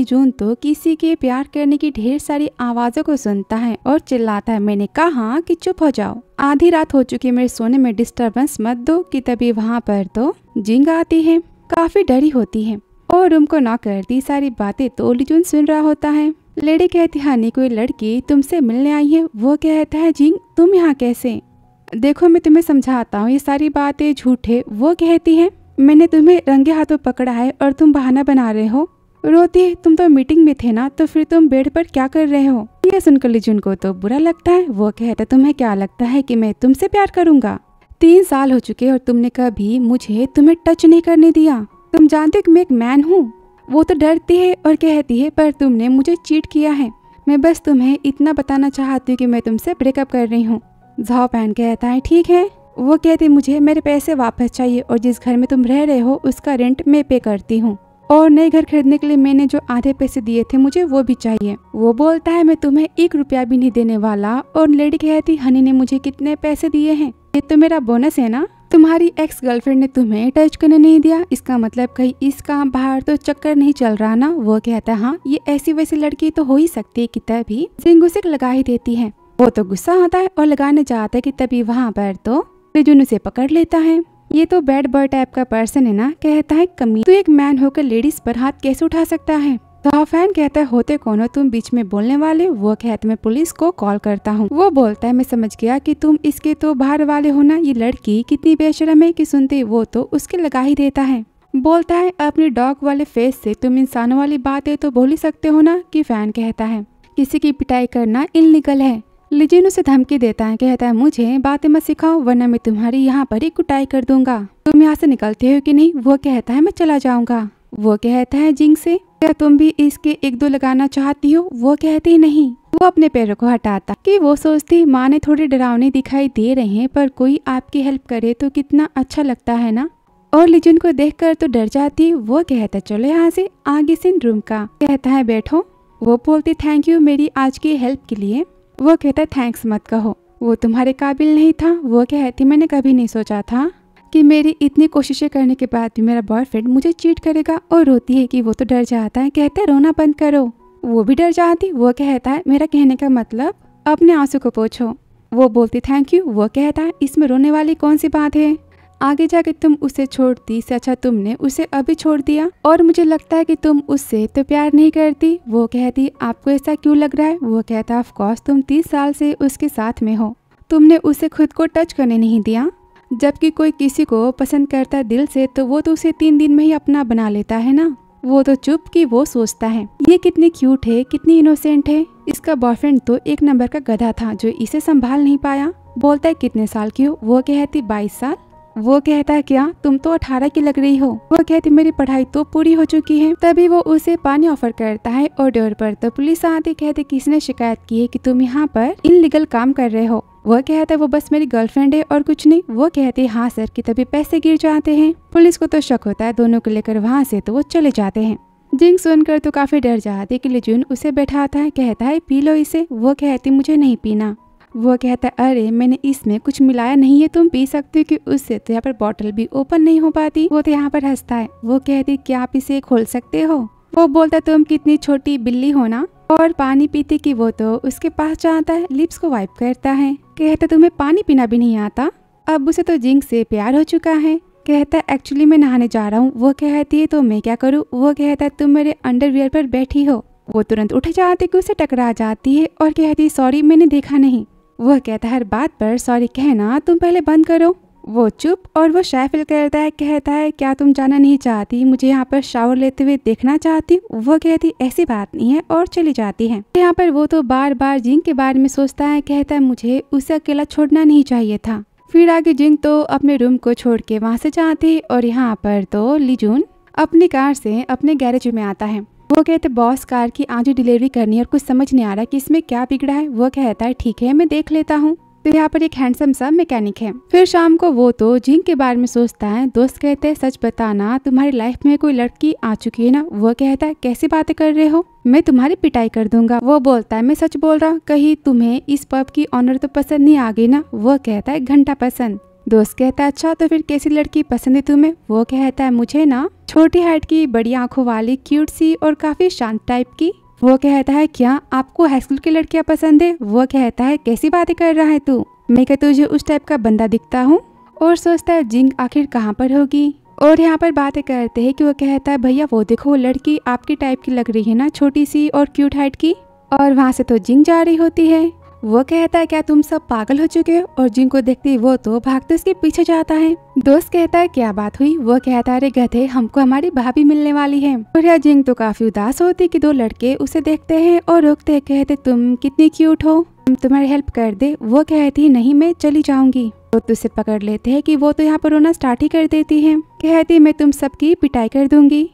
लीजून तो किसी के प्यार करने की ढेर सारी आवाजों को सुनता है और चिल्लाता है, मैंने कहा कि चुप हो जाओ, आधी रात हो चुकी, मेरे सोने में डिस्टरबेंस मत दो। कि तभी वहाँ पर तो जिंग आती है, काफी डरी होती है और रूम को नॉक करती। सारी बातें तो लीजून सुन रहा होता है। लेडी कहती है, हनी कोई लड़की तुमसे मिलने आई है। वो कहता है, जिंग तुम यहाँ कैसे? देखो मैं तुम्हें समझाता हूँ, ये सारी बातें झूठ है। वो कहती है, मैंने तुम्हें रंगे हाथों पकड़ा है और तुम बहाना बना रहे हो। रोती है, तुम तो मीटिंग में थे ना, तो फिर तुम बेड पर क्या कर रहे हो? ये सुनकर लीजून को तो बुरा लगता है। वो कहता, तुम्हें क्या लगता है कि मैं तुमसे प्यार करूंगा? 3 साल हो चुके और तुमने कभी मुझे तुम्हें टच नहीं करने दिया। तुम जानते हो कि मैं एक मैन हूँ। वो तो डरती है और कहती है, पर तुमने मुझे चीट किया है। मैं बस तुम्हें इतना बताना चाहती हूँ कि मैं तुमसे ब्रेकअप कर रही हूँ। झाओ पैन कहता है, ठीक है। वो कहती, मुझे मेरे पैसे वापस चाहिए और जिस घर में तुम रह रहे हो उसका रेंट मैं पे करती हूँ और नए घर खरीदने के लिए मैंने जो आधे पैसे दिए थे मुझे वो भी चाहिए। वो बोलता है, मैं तुम्हें 1 रुपया भी नहीं देने वाला। और लेडी कहती, हनी ने मुझे कितने पैसे दिए हैं? ये तो मेरा बोनस है ना। तुम्हारी एक्स गर्लफ्रेंड ने तुम्हें टच करने नहीं दिया, इसका मतलब कहीं इसका बाहर तो चक्कर नहीं चल रहा ना। वो कहता है, हाँ ये ऐसी वैसी लड़की तो हो ही सकती है। कि तभी जिंग उसे लगा ही देती है। वो तो गुस्सा आता है और लगाने जाता है कि तभी वहाँ पर तो लीजून उसे पकड़ लेता है। ये तो बैड बॉय टाइप का पर्सन है ना। कहता है, कमी तो एक मैन होकर लेडीज पर हाथ कैसे उठा सकता है? तो फैन कहता है, होते कौन हो तुम बीच में बोलने वाले? वो कहता है, मैं पुलिस को कॉल करता हूँ। वो बोलता है, मैं समझ गया कि तुम इसके तो बाहर वाले हो ना। ये लड़की कितनी बेशरम है कि सुनते वो तो उसके लगा ही देता है। बोलता है, अपनी डॉग वाले फेस से तुम इंसानों वाली बातें तो बोल ही सकते हो ना। कि फैन कहता है, किसी की पिटाई करना इल्लीगल है। लीजून उसे धमकी देता है, कहता है, मुझे बातें मत सिखाओ वरना मैं तुम्हारी यहाँ पर ही कुटाई कर दूंगा। तुम यहाँ से निकलते हो कि नहीं? वो कहता है, मैं चला जाऊंगा। वो कहता है, जिंग से क्या तुम भी इसके 1-2 लगाना चाहती हो? वो कहती नहीं। वो अपने पैरों को हटाता कि वो सोचती माँ ने थोड़ी डरावनी दिखाई दे रहे हैं, पर कोई आपकी हेल्प करे तो कितना अच्छा लगता है ना। और लीजून को देखकर तो डर जाती। वो कहता, चलो यहाँ से आगे से रूम का। कहता है, बैठो। वो बोलती, थैंक यू मेरी आज की हेल्प के लिए। वो कहता, थैंक्स मत कहो, वो तुम्हारे काबिल नहीं था। वो कहती, मैंने कभी नहीं सोचा था कि मेरी इतनी कोशिशें करने के बाद भी मेरा बॉयफ्रेंड मुझे चीट करेगा। और रोती है कि वो तो डर जाता है। कहता है, रोना बंद करो। वो भी डर जाती। वो कहता है, मेरा कहने का मतलब अपने आंसू को पोंछो। वो बोलती, थैंक यू। वो कहता है, इसमें रोने वाली कौन सी बात है? आगे जाके तुम उसे छोड़ती से अच्छा तुमने उसे अभी छोड़ दिया और मुझे लगता है कि तुम उससे तो प्यार नहीं करती। वो कहती, आपको ऐसा क्यों लग रहा है? वो कहता, ऑफ कोर्स तुम 30 साल से उसके साथ में हो, तुमने उसे खुद को टच करने नहीं दिया। जबकि कोई किसी को पसंद करता है दिल से तो वो तो उसे 3 दिन में ही अपना बना लेता है ना। वो तो चुप कि वो सोचता है ये कितनी क्यूट है, कितनी इनोसेंट है। इसका बॉयफ्रेंड तो 1 नंबर का गधा था जो इसे संभाल नहीं पाया। बोलता है, कितने साल की हो? वो कहती, 22 साल। वो कहता है, क्या तुम तो 18 की लग रही हो। वो कहती, मेरी पढ़ाई तो पूरी हो चुकी है। तभी वो उसे पानी ऑफर करता है और डोर पर तो पुलिस आती। कहते, किसने शिकायत की है कि तुम यहाँ पर इनलीगल काम कर रहे हो? वो कहता है, वो बस मेरी गर्लफ्रेंड है और कुछ नहीं। वो कहती, हाँ सर। कि तभी पैसे गिर जाते हैं। पुलिस को तो शक होता है दोनों को लेकर वहाँ से तो वो चले जाते हैं। जिंग सुनकर तो काफी डर जाती कि लीजून उसे बैठाता है। कहता है, पी लो इसे। वो कहती, मुझे नहीं पीना। वो कहता है, अरे मैंने इसमें कुछ मिलाया नहीं है, तुम पी सकते हो। कि उससे तो यहाँ पर बॉटल भी ओपन नहीं हो पाती। वो तो यहाँ पर हंसता है। वो कहती, क्या आप इसे खोल सकते हो? वो बोलता, तुम कितनी छोटी बिल्ली हो ना। और पानी पीते कि वो तो उसके पास जाता है, लिप्स को वाइप करता है। कहता, तुम्हें पानी पीना भी नहीं आता? अब उसे तो जिंग से प्यार हो चुका है। कहता है, एक्चुअली मैं नहाने जा रहा हूँ। वो कहती है, तो मैं क्या करूँ? वो कहता है, तुम मेरे अंडरवियर पर बैठी हो। वो तुरंत उठ जाती कि उसे टकरा जाती है और कहती, सॉरी मैंने देखा नहीं। वो कहता है, हर बात पर सॉरी कहना तुम पहले बंद करो। वो चुप और वो शाय फील करता है। कहता है, क्या तुम जाना नहीं चाहती? मुझे यहाँ पर शावर लेते हुए देखना चाहती? वो कहती, ऐसी बात नहीं है और चली जाती है। यहाँ पर वो तो बार बार जिंग के बारे में सोचता है। कहता है, मुझे उसे अकेला छोड़ना नहीं चाहिए था। फिर आगे जिंग तो अपने रूम को छोड़ के वहाँ से जाती और यहाँ पर तो लीजून अपनी कार से अपने गैरेज में आता है। वो कहते, बॉस कार की आज ही डिलीवरी करनी है और कुछ समझ नहीं आ रहा कि इसमें क्या बिगड़ा है। वो कहता है, ठीक है मैं देख लेता हूँ। तो यहाँ पर एक हैंडसम सा मैकेनिक है। फिर शाम को वो तो जिंग के बारे में सोचता है। दोस्त कहते हैं, सच बताना तुम्हारी लाइफ में कोई लड़की आ चुकी है ना? वो कहता है, कैसी बातें कर रहे हो, मैं तुम्हारी पिटाई कर दूंगा। वो बोलता है, मैं सच बोल रहा हूँ, कहीं तुम्हें इस पब की ऑनर तो पसंद नहीं आ गई ना? वो कहता है, घंटा पसंद। दोस्त कहता है अच्छा तो फिर कैसी लड़की पसंद है तुम्हें? वो कहता है मुझे ना छोटी हाइट की, बड़ी आंखों वाली, क्यूट सी और काफी शांत टाइप की। वो कहता है क्या आपको हाई स्कूल की लड़कियां पसंद है? वो कहता है कैसी बातें कर रहा है तू, मैं क्या तुझे उस टाइप का बंदा दिखता हूँ? और सोचता है जिंग आखिर कहाँ पर होगी। और यहाँ पर बातें करते हैं कि वो कहता है भैया वो देखो वो लड़की आपकी टाइप की लग रही है ना, छोटी सी और क्यूट हाइट की। और वहाँ से तो जिंग जा रही होती है। वो कहता है क्या तुम सब पागल हो चुके हो? और जिंग को देखते वो तो भागते उसके पीछे जाता है। दोस्त कहता है क्या बात हुई? वो कहता है अरे गधे, हमको हमारी भाभी मिलने वाली है। और यह जिंग तो काफी उदास होती कि दो लड़के उसे देखते हैं और रोकते हैं, कहते तुम कितनी क्यूट हो, हम तुम्हारी हेल्प कर दे। वो कहती नहीं मैं चली जाऊंगी। तो उसे पकड़ लेते हैं कि वो तो यहाँ पर रोना स्टार्ट ही कर देती है, कहती मैं तुम सबकी पिटाई कर दूंगी।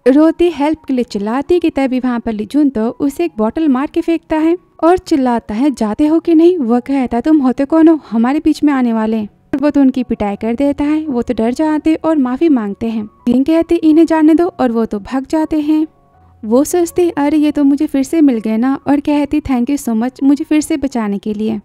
रोती हेल्प के लिए चिल्लाती कि तभी वहाँ पर लिजुन तो उसे एक बोतल मार के फेंकता है और चिल्लाता है जाते हो कि नहीं? वो कहता है तुम होते कौन हो हमारे बीच में आने वाले? वो तो उनकी पिटाई कर देता है। वो तो डर जाते और माफी मांगते हैं। जिंग कहते इन्हें जाने दो और वो तो भाग जाते हैं। वो सोचती अरे ये तो मुझे फिर से मिल गए ना, और कहती थैंक यू सो मच मुझे फिर से बचाने के लिए।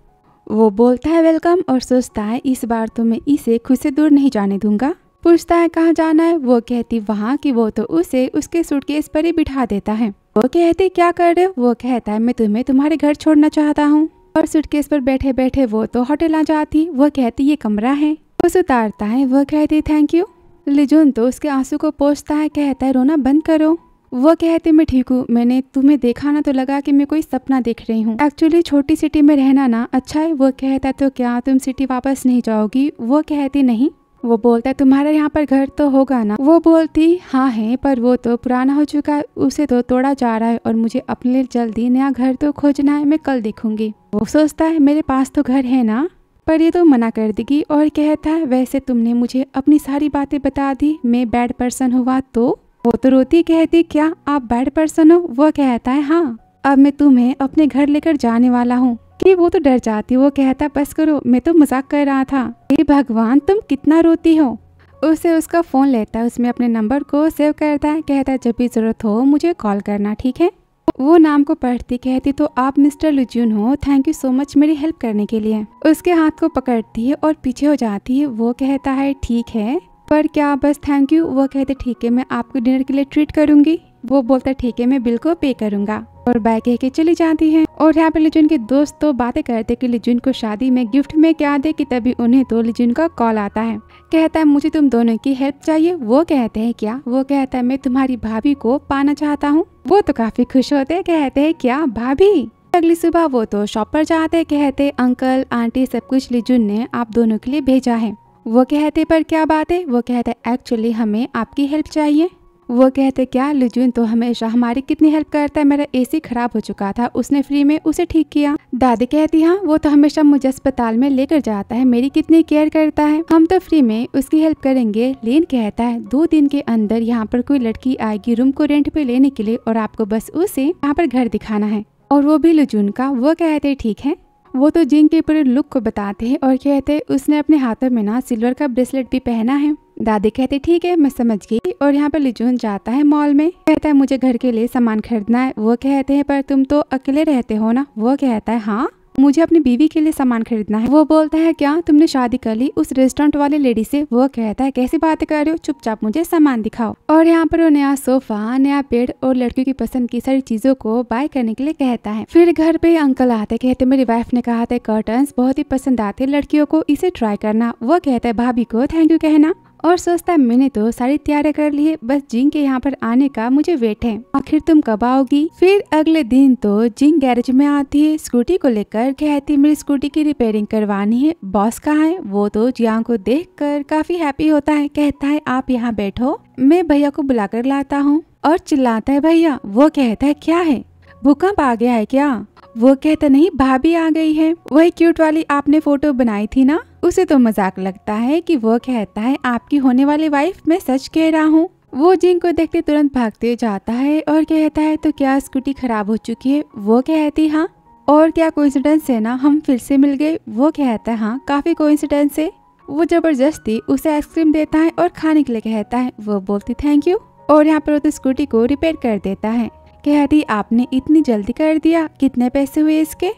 वो बोलता है वेलकम और सोचता है इस बार तो मैं इसे खुद से दूर नहीं जाने दूंगा। पूछता है कहाँ जाना है? वो कहती वहाँ की। वो तो उसे उसके सूटकेस पर ही बिठा देता है। वो कहती क्या कर रहे हो? वो कहता है मैं तुम्हें तुम्हारे घर छोड़ना चाहता हूँ। और सूटकेस पर बैठे बैठे वो तो होटल आ जाती। वो कहती ये कमरा है। उसे उतारता है। वो कहती थैंक यू। लिजुन तो उसके आंसू को पोंछता है, कहता है रोना बंद करो। वो कहते मैं ठीक हूँ, मैंने तुम्हें देखा ना तो लगा कि मैं कोई सपना देख रही हूँ। एक्चुअली छोटी सिटी में रहना ना अच्छा है। वो कहता तो क्या तुम सिटी वापस नहीं जाओगी? वो कहती नहीं। वो बोलता है तुम्हारा यहाँ पर घर तो होगा ना? वो बोलती हाँ है, पर वो तो पुराना हो चुका है, उसे तो तोड़ा जा रहा है और मुझे अपने लिए जल्दी नया घर तो खोजना है, मैं कल देखूंगी। वो सोचता है मेरे पास तो घर है ना, पर ये तो मना कर देगी और कहता है वैसे तुमने मुझे अपनी सारी बातें बता दी, मैं बैड पर्सन हुआ तो? वो तो रोती कहती क्या आप बैड पर्सन हो? वो कहता है हाँ, अब मैं तुम्हें अपने घर लेकर जाने वाला हूँ। कि वो तो डर जाती। वो कहता बस करो, मैं तो मजाक कर रहा था। हे भगवान तुम कितना रोती हो। उसे उसका फोन लेता है, उसमें अपने नंबर को सेव करता है, कहता है जब भी जरूरत हो मुझे कॉल करना, ठीक है? वो नाम को पढ़ती कहती तो आप मिस्टर लिजुन हो, थैंक यू सो मच मेरी हेल्प करने के लिए। उसके हाथ को पकड़ती है और पीछे हो जाती है। वो कहता है ठीक है, पर क्या बस थैंक यू? वो कहते ठीक है मैं आपको डिनर के लिए ट्रीट करूंगी। वो बोलता ठीक है मैं बिल को पे करूंगा और बाय कह के चली जाती है। और यहाँ पे लिजुन के दोस्त तो बातें करते कि लिजुन को शादी में गिफ्ट में क्या दे, कि तभी उन्हें तो लिजुन का कॉल आता है, कहता है मुझे तुम दोनों की हेल्प चाहिए। वो कहते हैं क्या? वो कहता है मैं तुम्हारी भाभी को पाना चाहता हूँ। वो तो काफी खुश होते हैं, कहते हैं क्या भाभी? अगली सुबह वो तो शॉप पर जाते, कहते अंकल आंटी सब कुछ लिजुन ने आप दोनों के लिए भेजा है। वो कहते पर क्या बात है? वो कहते एक्चुअली हमें आपकी हेल्प चाहिए। वो कहते क्या? लिजुन तो हमेशा हमारी कितनी हेल्प करता है, मेरा एसी खराब हो चुका था, उसने फ्री में उसे ठीक किया। दादी कहती हाँ वो तो हमेशा मुझे अस्पताल में लेकर जाता है, मेरी कितनी केयर करता है, हम तो फ्री में उसकी हेल्प करेंगे। लेन कहता है 2 दिन के अंदर यहाँ पर कोई लड़की आएगी रूम को रेंट पे लेने के लिए और आपको बस उसे यहाँ पर घर दिखाना है, और वो भी लिजुन का। वो कहते ठीक है। वो तो जिंग के पूरे लुक को बताते हैं और कहते उसने अपने हाथों में ना सिल्वर का ब्रेसलेट भी पहना है। दादी कहते ठीक है मैं समझ गई। और यहाँ पर लिजुन जाता है मॉल में, कहता है मुझे घर के लिए सामान खरीदना है। वो कहते हैं पर तुम तो अकेले रहते हो ना? वो कहता है हाँ मुझे अपनी बीवी के लिए सामान खरीदना है। वो बोलता है क्या तुमने शादी कर ली उस रेस्टोरेंट वाले लेडी से? वो कहता है कैसी बातें कर रहे हो, चुपचाप मुझे सामान दिखाओ। और यहाँ पर वो नया सोफा, नया बेड और लड़कियों की पसंद की सारी चीजों को बाय करने के लिए कहता है। फिर घर पे अंकल आते, कहते मेरी वाइफ ने कहा था कर्टन्स बहुत ही पसंद आते लड़कियों को, इसे ट्राई करना। वो कहता है भाभी को थैंक यू कहना, और सोचता है मैंने तो सारी तैयारी कर ली है, बस जिंग के यहाँ पर आने का मुझे वेट है, आखिर तुम कब आओगी? फिर अगले दिन तो जिंग गैरेज में आती है स्कूटी को लेकर, कहती मेरी स्कूटी की रिपेयरिंग करवानी है, बॉस कहाँ है? वो तो जियांग को देखकर काफी हैप्पी होता है, कहता है आप यहाँ बैठो मैं भैया को बुलाकर लाता हूँ, और चिल्लाता है भैया। वो कहता है क्या है, भूकंप आ गया है क्या? वो कहता नहीं भाभी आ गई है, वही क्यूट वाली आपने फोटो बनाई थी ना। उसे तो मजाक लगता है कि वो कहता है आपकी होने वाली वाइफ, मैं सच कह रहा हूँ। वो जिंग को देखते तुरंत भागते जाता है और कहता है तो क्या स्कूटी खराब हो चुकी है? वो कहती हाँ, और क्या कोइंसिडेंस है ना हम फिर से मिल गए? वो कहता है हाँ काफी कोइंसिडेंस है। वो जबरदस्ती उसे आइसक्रीम देता है और खाने के लिए कहता है। वो बोलती थैंक यू, और यहाँ पर वो तो स्कूटी को रिपेयर कर देता है। कहती आपने इतनी जल्दी कर दिया, कितने पैसे हुए इसके?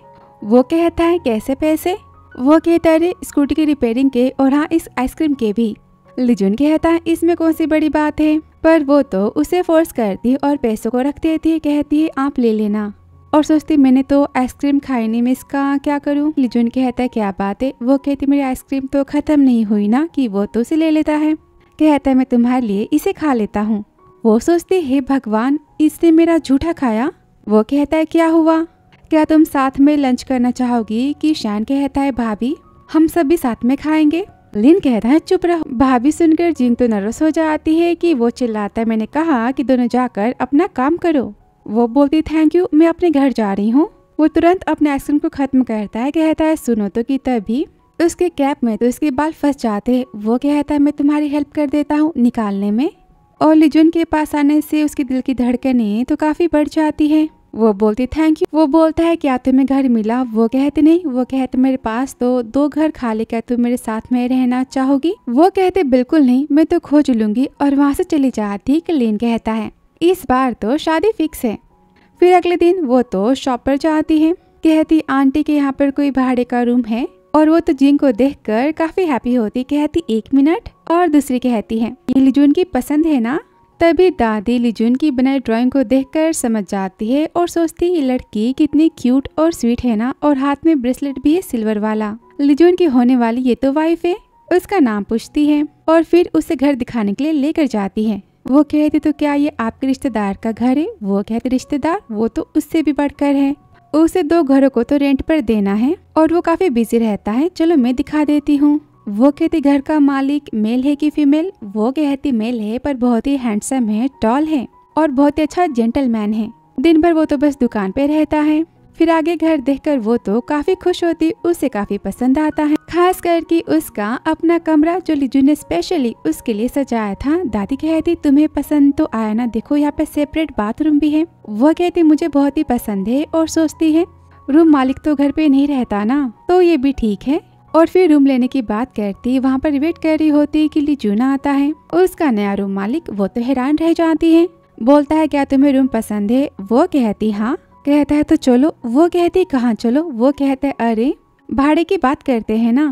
वो कहता है कैसे पैसे? वो कहता है स्कूटी की रिपेयरिंग के और हाँ इस आइसक्रीम के भी। लिजुन कहता है इसमें कौन सी बड़ी बात है, पर वो तो उसे फोर्स करती और पैसों को रख देती है, कहती है आप ले लेना। और सोचती मैंने तो आइसक्रीम खाई नहीं, मैं इसका क्या करूं। लिजुन कहता है क्या बात है। वो कहती मेरी आइसक्रीम तो खत्म नहीं हुई ना, कि वो तो उसे ले लेता है। कहता है मैं तुम्हारे लिए इसे खा लेता हूँ। वो सोचती हे भगवान इसने मेरा झूठा खाया। वो कहता है क्या हुआ, क्या तुम साथ में लंच करना चाहोगी। कि शैन कहता है भाभी हम सभी साथ में खाएंगे। लिन कहता है चुप रहो। भाभी सुनकर जिंग तो नर्वस हो जाती है कि वो चिल्लाता है मैंने कहा कि दोनों जाकर अपना काम करो। वो बोलती थैंक यू मैं अपने घर जा रही हूँ। वो तुरंत अपने आइसक्रीम को खत्म करता है। कहता है सुनो तो कि तभी उसके कैप में तो उसके बाल फंस जाते हैं। वो कहता है मैं तुम्हारी हेल्प कर देता हूँ निकालने में। और लिजुन के पास आने से उसके दिल की धड़कनें तो काफी बढ़ जाती है। वो बोलती थैंक यू। वो बोलता है क्या तुम्हें घर मिला। वो कहते नहीं। वो कहते मेरे पास तो 2 घर खाली, क्या तुम मेरे साथ में रहना चाहोगी। वो कहते बिल्कुल नहीं, मैं तो खोज लूंगी। और वहाँ से चली जाती। लिन कहता है इस बार तो शादी फिक्स है। फिर अगले दिन वो तो शॉप पर जाती है। कहती आंटी के यहाँ पर कोई भाड़े का रूम है। और वो तो जिंग को देखकर काफी हैप्पी होती। कहती 1 मिनट। और दूसरी कहती है ये लिजुन की पसंद है ना। तभी दादी लिजुन की बनाई ड्राइंग को देखकर समझ जाती है और सोचती ये लड़की कितनी क्यूट और स्वीट है ना, और हाथ में ब्रेसलेट भी है सिल्वर वाला। लिजुन की होने वाली ये तो वाइफ है। उसका नाम पूछती है और फिर उसे घर दिखाने के लिए लेकर जाती है। वो कहती तो क्या ये आपके रिश्तेदार का घर है। वो कहते रिश्तेदार, वो तो उससे भी बढ़कर है। उसे 2 घरों को तो रेंट पर देना है और वो काफी बिजी रहता है। चलो मैं दिखा देती हूँ। वो कहती घर का मालिक मेल है कि फीमेल। वो कहती मेल है, पर बहुत ही हैंडसम है, टॉल है और बहुत ही अच्छा जेंटलमैन है। दिन भर वो तो बस दुकान पे रहता है। फिर आगे घर देखकर वो तो काफी खुश होती। उसे काफी पसंद आता है, खास करके उसका अपना कमरा जो लिजुन ने स्पेशली उसके लिए सजाया था। दादी कहती तुम्हें पसंद तो आया ना, देखो यहाँ पे सेपरेट बाथरूम भी है। वो कहती मुझे बहुत ही पसंद है। और सोचती है रूम मालिक तो घर पे नहीं रहता ना, तो ये भी ठीक है। और फिर रूम लेने की बात करती। वहाँ पर वेट कर रही होती कि लिजुन आता है। उसका नया रूम मालिक। वो तो हैरान रह जाती है। बोलता है क्या तुम्हें रूम पसंद है। वो कहती हाँ। कहता है तो चलो। वो कहती कहाँ चलो। वो कहता है अरे भाड़े की बात करते हैं ना।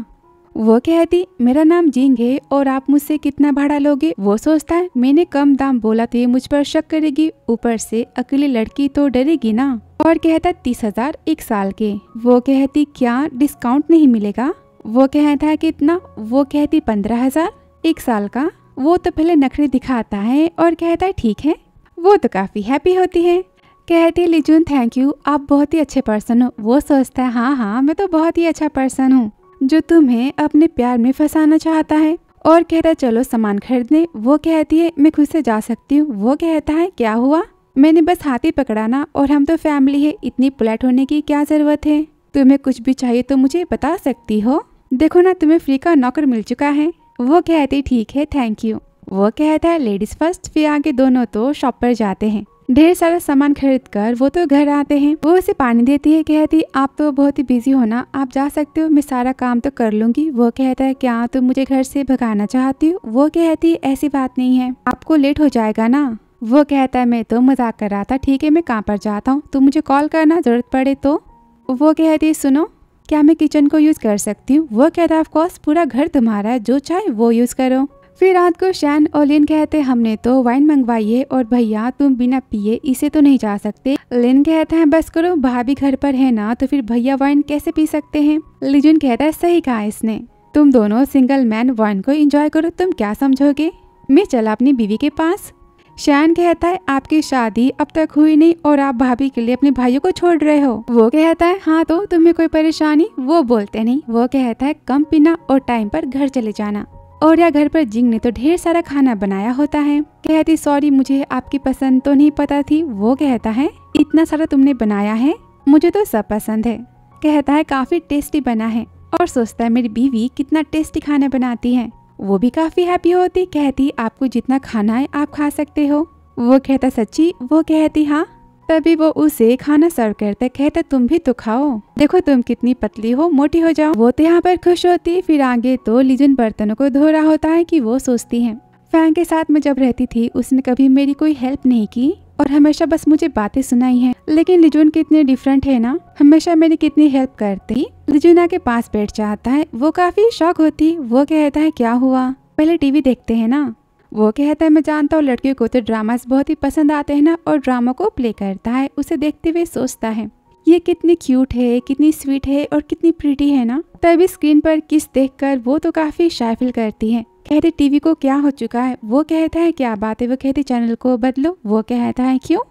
वो कहती मेरा नाम जिंग है और आप मुझसे कितना भाड़ा लोगे। वो सोचता है मैंने कम दाम बोला तो ये मुझ पर शक करेगी, ऊपर से अकेली लड़की तो डरेगी ना। और कहता 30,000 1 साल के। वो कहती क्या डिस्काउंट नहीं मिलेगा। वो कहता है कितना। वो कहती 15,000 1 साल का। वो तो पहले नखरे दिखाता है और कहता है ठीक है। वो तो काफी हैप्पी होती है। कहती लिजुन थैंक यू, आप बहुत ही अच्छे पर्सन हो। वो सोचता है हाँ मैं तो बहुत ही अच्छा पर्सन हूँ जो तुम्हें अपने प्यार में फंसाना चाहता है। और कहता है चलो सामान खरीदने। वो कहती है मैं खुद से जा सकती हूँ। वो कहता है क्या हुआ, मैंने बस हाथी पकड़ा ना, और हम तो फैमिली है, इतनी पोलाइट होने की क्या जरूरत है। तुम्हें कुछ भी चाहिए तो मुझे बता सकती हो, देखो ना तुम्हें फ्री का नौकर मिल चुका है। वो कहती ठीक है थैंक यू। वो कहता है लेडीज फर्स्ट। फिर आगे दोनों तो शॉप पर जाते हैं। ढेर सारा सामान खरीद कर वो तो घर आते हैं। वो उसे पानी देती है। कहती आप तो बहुत ही बिजी हो ना, आप जा सकते हो, मैं सारा काम तो कर लूंगी। वो कहता है क्या तुम मुझे घर से भगाना चाहती हो। वो कहती ऐसी बात नहीं है, आपको लेट हो जाएगा ना। वो कहता है मैं तो मजाक कर रहा था, ठीक है मैं काम पर जाता हूँ, तुम मुझे कॉल करना जरूरत पड़े तो। वो कहती सुनो क्या मैं किचन को यूज कर सकती हूँ। वो कहता है ऑफ कोर्स, पूरा घर तुम्हारा है, जो चाहे वो यूज करो। फिर रात को शैन और लिन कहते हमने तो वाइन मंगवाई है और भैया तुम बिना पिए इसे तो नहीं जा सकते। लिन कहता है बस करो, भाभी घर पर है ना, तो फिर भैया वाइन कैसे पी सकते हैं। लिजुन कहता है सही कहा इसने, तुम दोनों सिंगल मैन वाइन को एंजॉय करो, तुम क्या समझोगे, मैं चला अपनी बीवी के पास। शैन कहता है आपकी शादी अब तक हुई नहीं और आप भाभी के लिए अपने भाइयों को छोड़ रहे हो। वो कहता है हाँ तो तुम्हें कोई परेशानी। वो बोलते नहीं। वो कहता है कम पीना और टाइम पर घर चले जाना। और या घर पर जिंग ने तो ढेर सारा खाना बनाया होता है। कहती सॉरी मुझे आपकी पसंद तो नहीं पता थी। वो कहता है इतना सारा तुमने बनाया है, मुझे तो सब पसंद है। कहता है काफी टेस्टी बना है। और सोचता है मेरी बीवी कितना टेस्टी खाना बनाती है। वो भी काफी हैप्पी होती। कहती आपको जितना खाना है आप खा सकते हो। वो कहता सच्ची। वो कहती हाँ। तभी वो उसे खाना सर्व करते। कहता तुम भी तो खाओ, देखो तुम कितनी पतली हो, मोटी हो जाओ। वो तो यहाँ पर खुश होती। फिर आगे तो लिजुन बर्तनों को धो रहा होता है कि वो सोचती है फैंग के साथ में जब रहती थी उसने कभी मेरी कोई हेल्प नहीं की और हमेशा बस मुझे बातें सुनाई है। लेकिन लिजुन कितनी डिफरेंट है ना, हमेशा मेरी कितनी हेल्प करती। लिजुना के पास बैठ जाता है। वो काफी शॉक होती। वो कहता है क्या हुआ, पहले टीवी देखते हैं ना। वो कहता है मैं जानता हूँ लड़कियों को तो ड्रामास बहुत ही पसंद आते हैं ना, और ड्रामा को प्ले करता है। उसे देखते हुए सोचता है ये कितनी क्यूट है, कितनी स्वीट है और कितनी प्रीटी है ना। तभी स्क्रीन पर किस देखकर वो तो काफी शाय फील करती है। कहती टीवी को क्या हो चुका है। वो कहता है क्या बात है। वो कहती चैनल को बदलो। वो कहता है क्यों,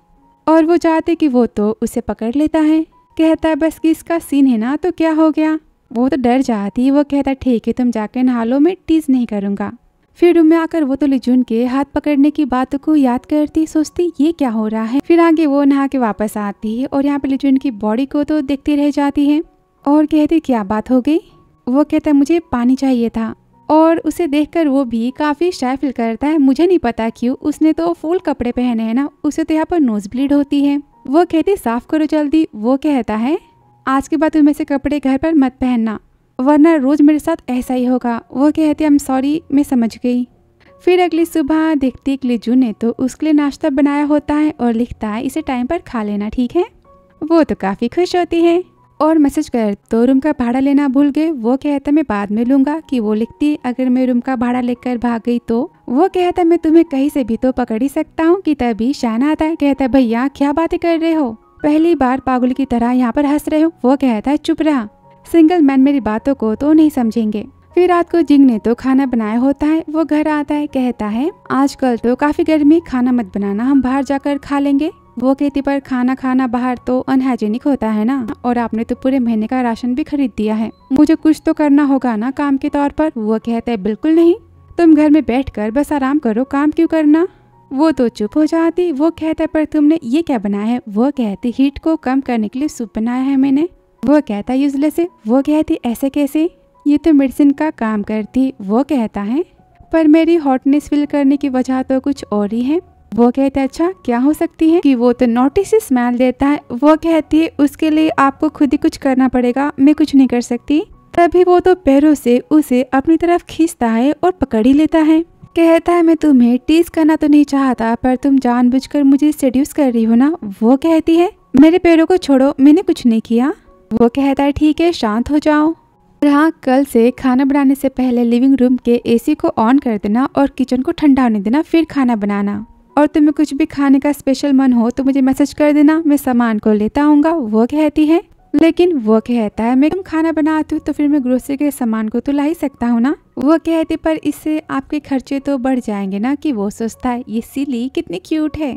और वो चाहते कि वो तो उसे पकड़ लेता है। कहता है बस कि इसका सीन है ना तो क्या हो गया। वो तो डर जाती है। वो कहता ठीक है तुम जाकर नहा लो, मैं टीज नहीं करूँगा। फिर रूम में आकर वो तो लिजुन के हाथ पकड़ने की बातों को याद करती, सोचती ये क्या हो रहा है। फिर आगे वो नहा के वापस आती है और यहाँ पे लिजुन की बॉडी को तो देखती रह जाती है और कहती क्या बात हो गई। वो कहता है मुझे पानी चाहिए था, और उसे देखकर वो भी काफी शाय फील करता है। मुझे नहीं पता क्यों, उसने तो फुल कपड़े पहने हैं ना, उसे तो यहाँ पर नोज ब्लीड होती है। वो कहती साफ करो जल्दी। वो कहता है आज के बाद तुम ऐसे कपड़े घर पर मत पहनना, वरना रोज मेरे साथ ऐसा ही होगा। वो कहती है आई एम सॉरी, मैं समझ गई। फिर अगली सुबह देखती कि लिजू ने तो उसके लिए नाश्ता बनाया होता है और लिखता है इसे टाइम पर खा लेना, ठीक है। वो तो काफी खुश होती है और मैसेज कर तो रूम का भाड़ा लेना भूल गए। वो कहता मैं बाद में लूंगा। कि वो लिखती अगर मैं रूम का भाड़ा लेकर भाग गई तो। वो कहता मैं तुम्हें कहीं से भी तो पकड़ ही सकता हूँ। कि तभी शान आता है। कहता है भैया क्या बातें कर रहे हो, पहली बार पागल की तरह यहाँ पर हंस रहे हो। वो कहता है चुप रहा, सिंगल मैन मेरी बातों को तो नहीं समझेंगे। फिर रात को जिंग ने तो खाना बनाया होता है। वो घर आता है, कहता है आजकल तो काफी गर्मी, खाना मत बनाना, हम बाहर जाकर खा लेंगे। वो कहती पर खाना खाना बाहर तो अनहाइजीनिक होता है ना, और आपने तो पूरे महीने का राशन भी खरीद दिया है, मुझे कुछ तो करना होगा ना काम के तौर पर। वो कहता है बिल्कुल नहीं, तुम घर में बैठकर बस आराम करो, काम क्यों करना। वो तो चुप हो जाती। वो कहता है पर तुमने ये क्या बनाया है। वो कहती हीट को कम करने के लिए सूप बनाया है मैंने। वो कहता यूजलेस है। वो कहती ऐसे कैसे, ये तो मेडिसिन का काम करती। वो कहता है पर मेरी हॉटनेस फील करने की वजह तो कुछ और ही है। वो कहता है अच्छा क्या हो सकती है। कि वो तो नोटिस से स्मेल देता है। वो कहती है उसके लिए आपको खुद ही कुछ करना पड़ेगा, मैं कुछ नहीं कर सकती। तभी वो तो पैरों से उसे अपनी तरफ खींचता है और पकड़ ही लेता है। कहता है मैं तुम्हें टीज करना तो नहीं चाहता, पर तुम जानबूझकर मुझे सेड्यूस कर रही हो ना। वो कहती है मेरे पैरों को छोड़ो, मैंने कुछ नहीं किया। वो कहता है ठीक है शांत हो जाओ। हाँ कल से खाना बनाने से पहले लिविंग रूम के एसी को ऑन कर देना और किचन को ठंडा होने देना, फिर खाना बनाना। और तुम्हें कुछ भी खाने का स्पेशल मन हो तो मुझे मैसेज कर देना, मैं सामान को लेता आऊंगा। वो कहती है लेकिन वो कहता है मैं तुम खाना बनाती हूँ तो फिर मैं ग्रोसरी के सामान को तो ला ही सकता हूँ ना। वो कहती पर इससे आपके खर्चे तो बढ़ जाएंगे ना। कि वो सोचता है ये सिली कितनी क्यूट है।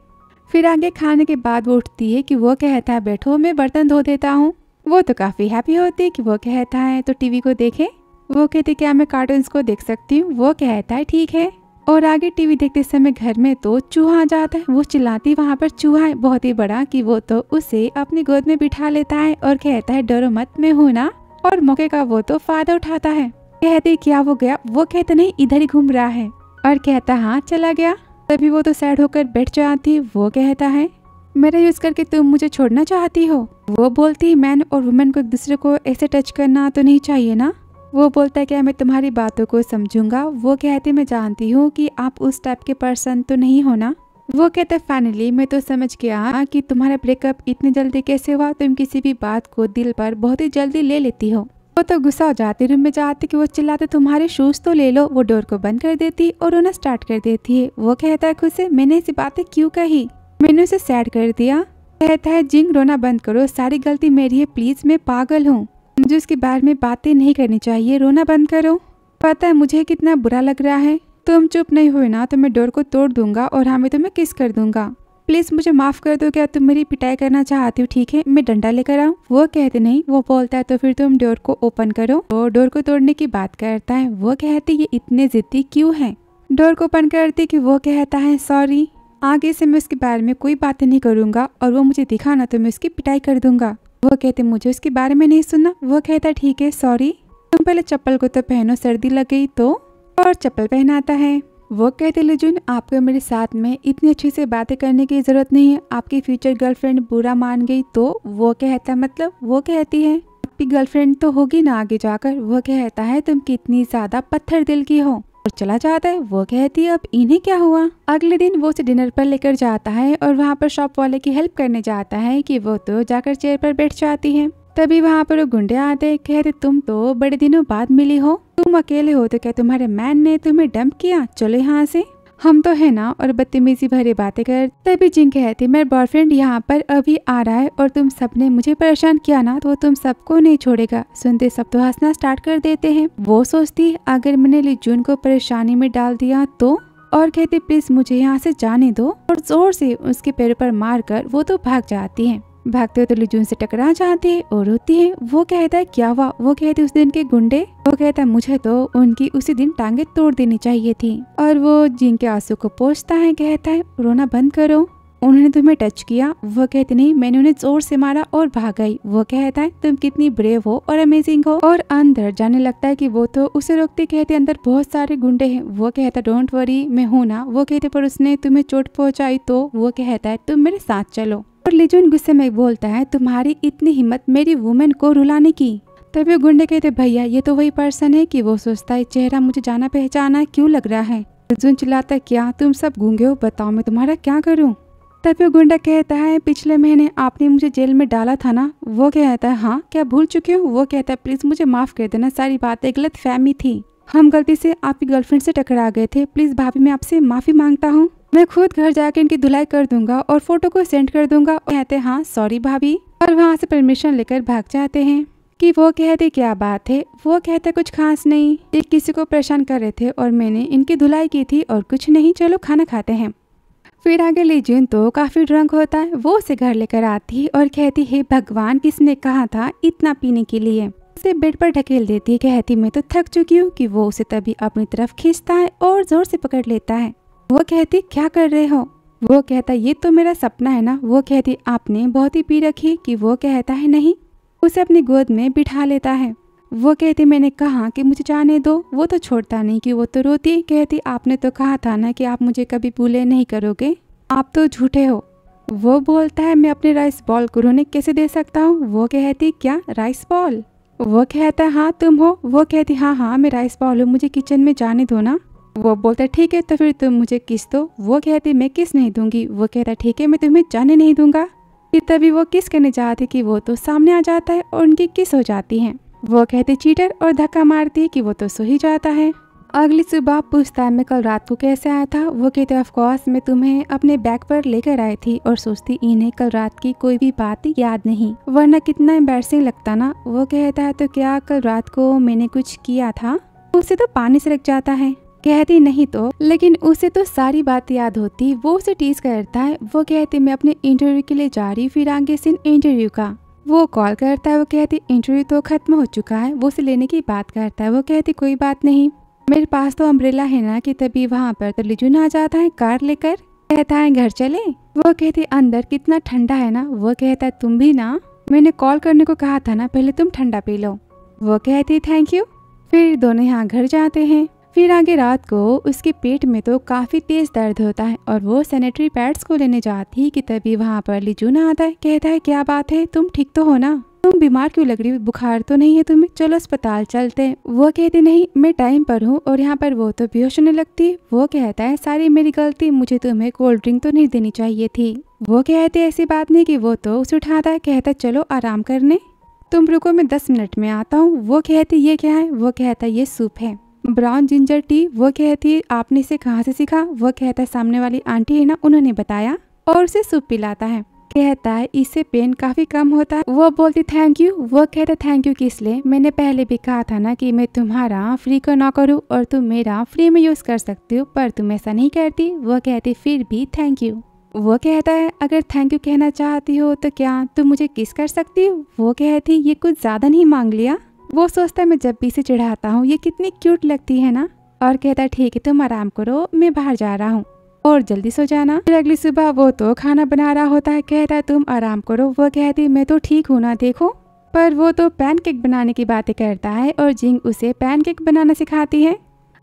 फिर आगे खाने के बाद वो उठती है। कि वो कहता है बैठो मैं बर्तन धो देता हूँ। वो तो काफी हैप्पी होती है। कि वो कहता है तो टीवी को देखे। वो कहती क्या मैं कार्टून्स को देख सकती हूँ। वो कहता है ठीक है। और आगे टीवी देखते समय घर में तो चूहा आ जाता है। वो चिल्लाती वहाँ पर चूहा है बहुत ही बड़ा। कि वो तो उसे अपनी गोद में बिठा लेता है और कहता है डरो मत, मैं हूँ ना। और मौके का वो तो फायदा उठाता है। कहती क्या वो गया। वो कहता नहीं इधर ही घूम रहा है, और कहता हाँ चला गया। तभी वो तो सैड होकर बैठ जाती। वो कहता है मेरा यूज करके तुम मुझे छोड़ना चाहती हो। वो बोलती मैन और वुमेन को एक दूसरे को ऐसे टच करना तो नहीं चाहिए ना। वो बोलता है क्या मैं तुम्हारी बातों को समझूंगा। वो कहती मैं जानती हूँ कि आप उस टाइप के पर्सन तो नहीं हो ना। वो कहता है फाइनली मैं तो समझ गया कि तुम्हारा ब्रेकअप इतनी जल्दी कैसे हुआ। तुम किसी भी बात को दिल पर बहुत ही जल्दी ले लेती हो। वो तो गुस्सा हो जाती, रूम में जाती कि वो चिल्लाते तुम्हारे शूज तो ले लो। वो डोर को बंद कर देती और रोना स्टार्ट कर देती है। वो कहता है खुद से मैंने ऐसी बातें क्यों कही, मैंने उसे सैड कर दिया। कहता है जिंग रोना बंद करो, सारी गलती मेरी है, प्लीज मैं पागल हूँ, मुझे उसके बारे में बातें नहीं करनी चाहिए, रोना बंद करो। पता है मुझे कितना बुरा लग रहा है, तुम चुप नहीं हुए ना तो मैं डोर को तोड़ दूंगा और हाँ मैं तुम्हें किस कर दूंगा। प्लीज मुझे माफ कर दो, क्या तुम मेरी पिटाई करना चाहती हो, ठीक है मैं डंडा लेकर आऊँ। वो कहते नहीं। वो बोलता है तो फिर तुम डोर को ओपन करो। वो डोर को तोड़ने की बात करता है। वो कहती ये इतने जिद्दी क्यों है। डोर को ओपन करती कि वो कहता है सॉरी, आगे से मैं उसके बारे में कोई बातें नहीं करूंगा और वो मुझे दिखाना तो मैं उसकी पिटाई कर दूंगा। वो कहते मुझे उसके बारे में नहीं सुनना। वो कहता ठीक है सॉरी, तुम पहले चप्पल को तो पहनो, सर्दी लग गई तो। और चप्पल पहनाता है। वो कहते लिजुन आपको मेरे साथ में इतनी अच्छी से बातें करने की जरूरत नहीं है, आपकी फ्यूचर गर्लफ्रेंड बुरा मान गई तो। वो कहता मतलब। वो कहती है आपकी गर्लफ्रेंड तो होगी ना आगे जाकर। वो कहता है तुम कितनी ज्यादा पत्थर दिल की हो और चला जाता है। वो कहती है अब इन्हें क्या हुआ। अगले दिन वो उसे डिनर पर लेकर जाता है और वहाँ पर शॉप वाले की हेल्प करने जाता है कि वो तो जाकर चेयर पर बैठ जाती है। तभी वहाँ पर वो गुंडे आते, कहते तुम तो बड़े दिनों बाद मिली हो, तुम अकेले हो तो क्या तुम्हारे मैन ने तुम्हें डंप किया, चलो यहाँ से, हम तो है ना, और बदतमीजी भरी बातें कर। तभी जिंग कहती मेरा बॉयफ्रेंड यहाँ पर अभी आ रहा है और तुम सबने मुझे परेशान किया ना तो तुम सबको नहीं छोड़ेगा। सुनते सब तो हंसना स्टार्ट कर देते हैं। वो सोचती अगर मैंने लीजून को परेशानी में डाल दिया तो, और कहती प्लीज मुझे यहाँ से जाने दो, और जोर से उसके पैरों पर मार कर वो तो भाग जाती है। भागते हुए तो लीजून से टकरा जाती है और रोती है। वो कहता है क्या हुआ, वो कहती उस दिन के गुंडे, वो कहता है मुझे तो उनकी उसी दिन टांगे तोड़ देनी चाहिए थी। और वो जिंग के आंसू को पोंछता है, कहता है रोना बंद करो, उन्होंने तुम्हें टच किया। वो कहती नहीं, मैंने उन्हें जोर से मारा और भाग गई। वो कहता है तुम कितनी ब्रेव हो और अमेजिंग हो, और अंदर जाने लगता है कि वो तो उसे रोकते, कहते अंदर बहुत सारे गुंडे हैं। वो कहता डोंट वरी मैं हूँ ना। वो कहते पर उसने तुम्हें चोट पहुंचाई तो। वो कहता है तुम मेरे साथ चलो, और लीजून गुस्से में बोलता है तुम्हारी इतनी हिम्मत मेरी वुमेन को रुलाने की। तभी गुंडे कहते भैया ये तो वही पर्सन है कि वो सोचता है चेहरा मुझे जाना पहचाना क्यों लग रहा है। लीजून चिल्लाता क्या तुम सब गूंगे हो, बताओ मैं तुम्हारा क्या करूं। तभी गुंडा कहता है पिछले महीने आपने मुझे जेल में डाला था ना। वो कहता है हाँ क्या भूल चुके हो। वो कहता है प्लीज मुझे माफ कर देना, सारी बातें गलत फहमी थी, हम गलती से आपकी गर्लफ्रेंड से टकरा गए थे, प्लीज भाभी मैं आपसे माफी मांगता हूँ, मैं खुद घर जाके इनकी धुलाई कर दूंगा और फोटो को सेंड कर दूंगा। कहते हाँ सॉरी भाभी, और वहाँ से परमिशन लेकर भाग जाते हैं। कि वो कहते क्या बात है। वो कहते कुछ खास नहीं, ये किसी को परेशान कर रहे थे और मैंने इनकी धुलाई की थी और कुछ नहीं, चलो खाना खाते हैं। फिर आगे लीजून तो काफी ड्रंक होता है। वो उसे घर लेकर आती है और कहती है भगवान किसने कहा था इतना पीने के लिए। उसे बेड पर ढकेल देती है, कहती मैं तो थक चुकी हूँ। कि वो उसे तभी अपनी तरफ खींचता है और जोर से पकड़ लेता है। वो कहती क्या कर रहे हो। वो कहता ये तो मेरा सपना है ना। वो कहती आपने बहुत ही पी रखी। कि वो कहता है नहीं, उसे अपनी गोद में बिठा लेता है। वो कहती मैंने कहा कि मुझे जाने दो। वो तो छोड़ता नहीं। कि वो तो रोती, कहती आपने तो कहा था ना कि आप मुझे कभी भूले नहीं करोगे, आप तो झूठे हो। वो बोलता है मैं अपने राइस बॉल को उन्हें कैसे दे सकता हूँ। वो कहती क्या राइस बॉल। वो कहता है हाँ तुम हो। वो कहती हाँ मैं राइस बॉल हूँ, मुझे किचन में जाने दो ना। वो बोलता ठीक है तो फिर तुम मुझे किस दो। वो कहती मैं किस नहीं दूंगी। वो कहता ठीक है मैं तुम्हें जाने नहीं दूंगा। फिर तभी वो किस करने जाती कि वो तो सामने आ जाता है और उनकी किस हो जाती है। वो कहते चीटर और धक्का मारती है कि वो तो सो ही जाता है। अगली सुबह पूछता है मैं कल रात को कैसे आया था। वो कहते ऑफ कोर्स मैं तुम्हें अपने बैग पर लेकर आई थी, और सोचती इन्हें कल रात की कोई भी बात याद नहीं, वरना कितना एम्बैरसिंग लगता ना। वो कहता है तो क्या कल रात को मैंने कुछ किया था। उसे तो पानी से लग जाता है। कहती नहीं तो, लेकिन उसे तो सारी बात याद होती। वो उसे टीज करता है। वो कहती मैं अपने इंटरव्यू के लिए जा रही। फिर आगे सीन इंटरव्यू का। वो कॉल करता है। वो कहती इंटरव्यू तो खत्म हो चुका है। वो उसे लेने की बात करता है। वो कहती कोई बात नहीं, मेरे पास तो अम्ब्रेला है ना। कि तभी वहाँ पर तो लीजून आ जाता है कार लेकर। कहता है घर चले। वो कहती अंदर कितना ठंडा है ना। वो कहता है तुम भी ना, मैंने कॉल करने को कहा था ना, पहले तुम ठंडा पी लो। वो कहती थैंक यू। फिर दोनों यहाँ घर जाते हैं। फिर आगे रात को उसके पेट में तो काफी तेज दर्द होता है और वो सैनिटरी पैड्स को लेने जाती है। कि तभी वहाँ पर लीजून आता है। कहता है क्या बात है, तुम ठीक तो हो ना, तुम बीमार क्यों लग रही हो, बुखार तो नहीं है तुम्हें, चलो अस्पताल चलते हैं। वो कहती नहीं मैं टाइम पर हूँ, और यहाँ पर वो तो बेहोश होने लगती। वो कहता है सारी मेरी गलती, मुझे तुम्हें कोल्ड ड्रिंक तो नहीं देनी चाहिए थी। वो कहते ऐसी बात नहीं। कि वो तो उसे उठाता है, कहता चलो आराम करने, तुम रुको मैं 10 मिनट में आता हूँ। वो कहती ये क्या है। वो कहता ये सूप है, ब्राउन जिंजर टी। वो कहती आपने इसे कहाँ से सीखा। वो कहता है सामने वाली आंटी है ना, उन्होंने बताया, और उसे सूप पिलाता है। कहता है इससे पेन काफी कम होता है। वो बोलती थैंक यू। वो कहता थैंक यू किस लिए, मैंने पहले भी कहा था ना कि मैं तुम्हारा फ्री का नौकर हूँ और तुम मेरा फ्री में यूज कर सकती हो, पर तुम ऐसा नहीं करती। वो कहती फिर भी थैंक यू। वो कहता है अगर थैंक यू कहना चाहती हो तो क्या तुम मुझे किस कर सकती हो। वो कहती ये कुछ ज्यादा नहीं मांग लिया। वो सोचता है मैं जब भी इसे चढ़ाता हूँ ये कितनी क्यूट लगती है ना, और कहता है ठीक है तुम आराम करो, मैं बाहर जा रहा हूँ और जल्दी सो जाना। फिर अगली सुबह वो तो खाना बना रहा होता है। कहता है तुम आराम करो। वो कहती मैं तो ठीक हूँ ना, देखो। पर वो तो पैनकेक बनाने की बातें करता है और जिंग उसे पैनकेक बनाना सिखाती है।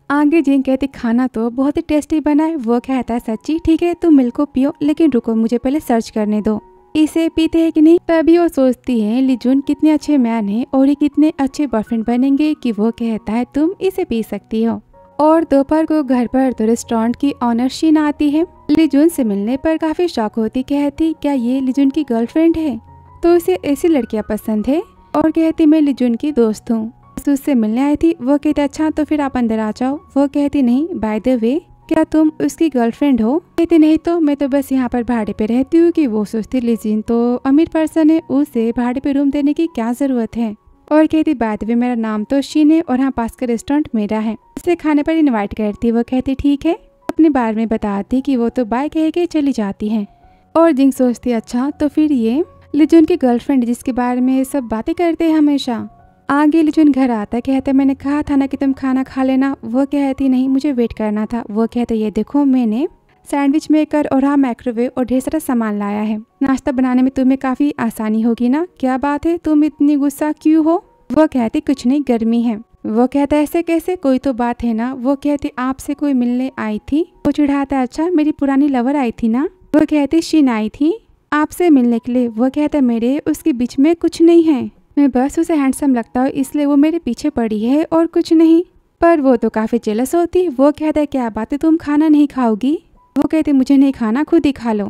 आगे जिंग कहती खाना तो बहुत ही टेस्टी बना है। वो कहता है सच्ची, ठीक है तुम मिल्क को पियो, लेकिन रुको मुझे पहले सर्च करने दो इसे पीते हैं कि नहीं। तभी वो सोचती है लीजून कितने अच्छे मैन है और ये कितने अच्छे बॉयफ्रेंड बनेंगे। कि वो कहता है तुम इसे पी सकती हो। और दोपहर को घर पर तो रेस्टोरेंट की ऑनर शीन आती है। लीजून से मिलने पर काफी शॉक होती। कहती क्या ये लीजून की गर्लफ्रेंड है, तो उसे ऐसी लड़कियां पसंद है। और कहती मैं लिजुन की दोस्त हूँ, बस उससे मिलने आई थी। वो कहती अच्छा तो फिर आप अंदर आ जाओ। वो कहती नहीं, बाय द वे क्या तुम उसकी गर्लफ्रेंड हो? कहती नहीं तो मैं तो बस यहाँ पर भाड़े पे रहती हूँ। कि वो सोचती लिजिन तो अमीर पर्सन है, उसे भाड़े पे रूम देने की क्या जरूरत है। और कहती बाय द वे मेरा नाम तो शीन है और यहाँ पास का रेस्टोरेंट मेरा है। उसे खाने पर इन्वाइट करती। वो कहती ठीक है, अपने बारे में बताती कि वो तो बाय कह के चली जाती है। और जिंग सोचती अच्छा तो फिर ये लिजुन की गर्लफ्रेंड जिसके बारे में सब बातें करते हैं हमेशा। आगे लिजुन घर आता है, कहता मैंने कहा था ना कि तुम खाना खा लेना। वो कहती नहीं मुझे वेट करना था। वो कहते ये देखो मैंने सैंडविच मेकर और हाँ माइक्रोवेव और ढेर सारा सामान लाया है, नाश्ता बनाने में तुम्हें काफी आसानी होगी ना। क्या बात है, तुम इतनी गुस्सा क्यों हो? वो कहती कुछ नहीं, गर्मी है। वो कहता ऐसे कैसे, कोई तो बात है ना। वो कहती आपसे कोई मिलने आई थी। वो चिढ़ाता अच्छा मेरी पुरानी लवर आई थी ना। वो कहती शीन आई थी आपसे मिलने के लिए। वो कहता मेरे उसके बीच में कुछ नहीं है, मैं बस उसे हैंडसम लगता हूँ इसलिए वो मेरे पीछे पड़ी है और कुछ नहीं। पर वो तो काफी जेलस होती। वो कहता है क्या बात है, तुम खाना नहीं खाओगी? वो कहते मुझे नहीं खाना, खुद ही खा लो।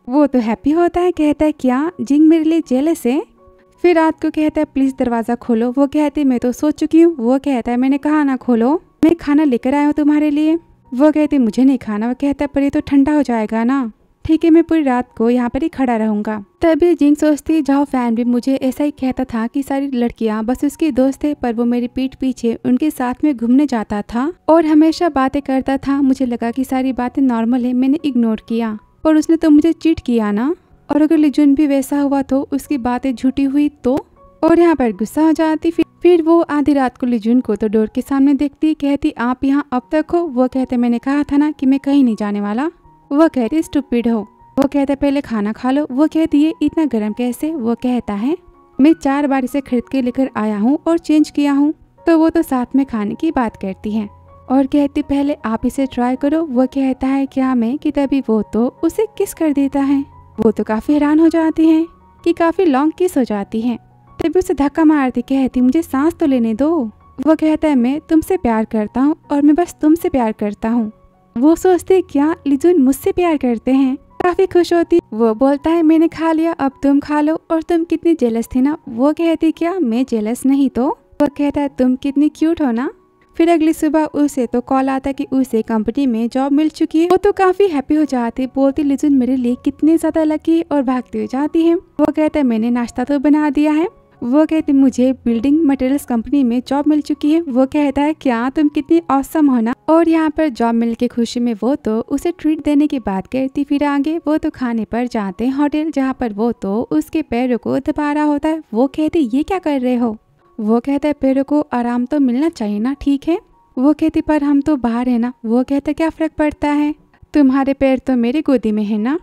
वो तो हैप्पी होता है, कहता है क्या जिंग मेरे लिए जेलस है? फिर रात को कहता है प्लीज दरवाजा खोलो। वो कहती मैं तो सो चुकी हूँ। वो कहता है मैंने कहा ना खोलो, मैं खाना लेकर आया हूँ तुम्हारे लिए। वो कहती मुझे नहीं खाना। वो कहता है पर ये तो ठंडा हो जाएगा ना। ठीक है मैं पूरी रात को यहाँ पर ही खड़ा रहूंगा। तभी जिंग सोचती जाओ फैन भी मुझे ऐसा ही कहता था कि सारी लड़कियां बस उसकी दोस्त है, पर वो मेरी पीठ पीछे उनके साथ में घूमने जाता था और हमेशा बातें करता था। मुझे लगा कि सारी बातें नॉर्मल है, मैंने इग्नोर किया, पर उसने तो मुझे चीट किया ना। और अगर लिजुन भी वैसा हुआ तो उसकी बातें झूठी हुई तो। और यहाँ पर गुस्सा हो जाती। फिर वो आधी रात को लिजुन को तो डोर के सामने देखती, कहती आप यहाँ अब तक हो? वो कहते मैंने कहा था ना कि मैं कहीं नहीं जाने वाला। वो कहती स्टूपिड हो। वो कहता पहले खाना खा लो। वो कहती है इतना गर्म कैसे? वो कहता है मैं 4 बार इसे खरीद के लेकर आया हूँ और चेंज किया हूँ। तो वो तो साथ में खाने की बात करती है और कहती पहले आप इसे ट्राई करो। वो कहता है क्या मैं? कि तभी वो तो उसे किस कर देता है। वो तो काफी हैरान हो जाती है कि काफी लॉन्ग किस हो जाती है। तभी उसे धक्का मारती, कहती मुझे सांस तो लेने दो। वो कहता है मैं तुमसे प्यार करता हूँ और मैं बस तुमसे प्यार करता हूँ। वो सोचती क्या लिजुन मुझसे प्यार करते हैं, काफी खुश होती। वो बोलता है मैंने खा लिया अब तुम खा लो, और तुम कितनी जेलस थी ना। वो कहती क्या मैं जेलस नहीं तो। वो कहता है तुम कितनी क्यूट हो ना। फिर अगली सुबह उसे तो कॉल आता कि उसे कंपनी में जॉब मिल चुकी है। वो तो काफी हैप्पी हो जाती, बोलती लिजुन मेरे लिए कितने ज्यादा लकी, और भागती हो जाती है। वो कहता है मैंने नाश्ता तो बना दिया है। वो कहती मुझे बिल्डिंग मटेरियल्स कंपनी में जॉब मिल चुकी है। वो कहता है क्या तुम कितनी ऑसम हो ना। और यहाँ पर जॉब मिलने की खुशी में वो तो उसे ट्रीट देने की बात करती। फिर आगे वो तो खाने पर जाते हैं होटल, जहाँ पर वो तो उसके पैरों को दबा रहा होता है। वो कहती ये क्या कर रहे हो? वो कहता है पैरों को आराम तो मिलना चाहिए ना, ठीक है। वो कहती पर हम तो बाहर है ना। वो कहता क्या फर्क पड़ता है, तुम्हारे पैर तो मेरी गोदी में है ना।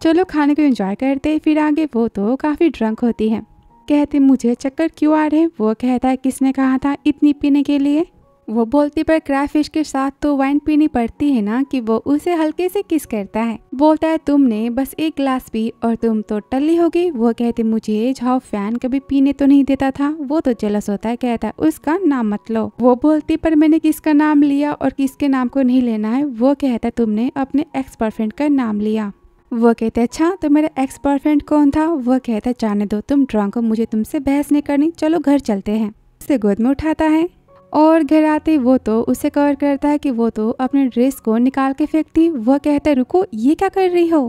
चलो खाने को एंजॉय करते। फिर आगे वो तो काफी ड्रंक होती है, कहती मुझे चक्कर क्यों आ रहे हैं। वो कहता है किसने कहा था इतनी पीने के लिए। वो बोलती पर क्रैफिश के साथ तो वाइन पीनी पड़ती है ना। कि वो उसे हल्के से किस करता है। बोलता है तुमने बस 1 गिलास पी और तुम तो टल्ली हो गई। वो कहती मुझे झाओ फैन कभी पीने तो नहीं देता था। वो तो जेलस होता है, कहता है उसका नाम मत लो। वो बोलती पर मैंने किसका नाम लिया और किसके नाम को नहीं लेना है। वो कहता है तुमने अपने एक्स बॉयफ्रेंड का नाम लिया। वो कहते अच्छा तो मेरा एक्स बॉयफ्रेंड कौन था। वो कहता जाने दो, तुम ड्रंक हो, मुझे तुमसे बहस नहीं करनी, चलो घर चलते हैं। उसे गोद में उठाता है और घर आते वो तो उसे कवर करता है कि वो तो अपने ड्रेस को निकाल के फेंकती। वो कहता है रुको ये क्या कर रही हो।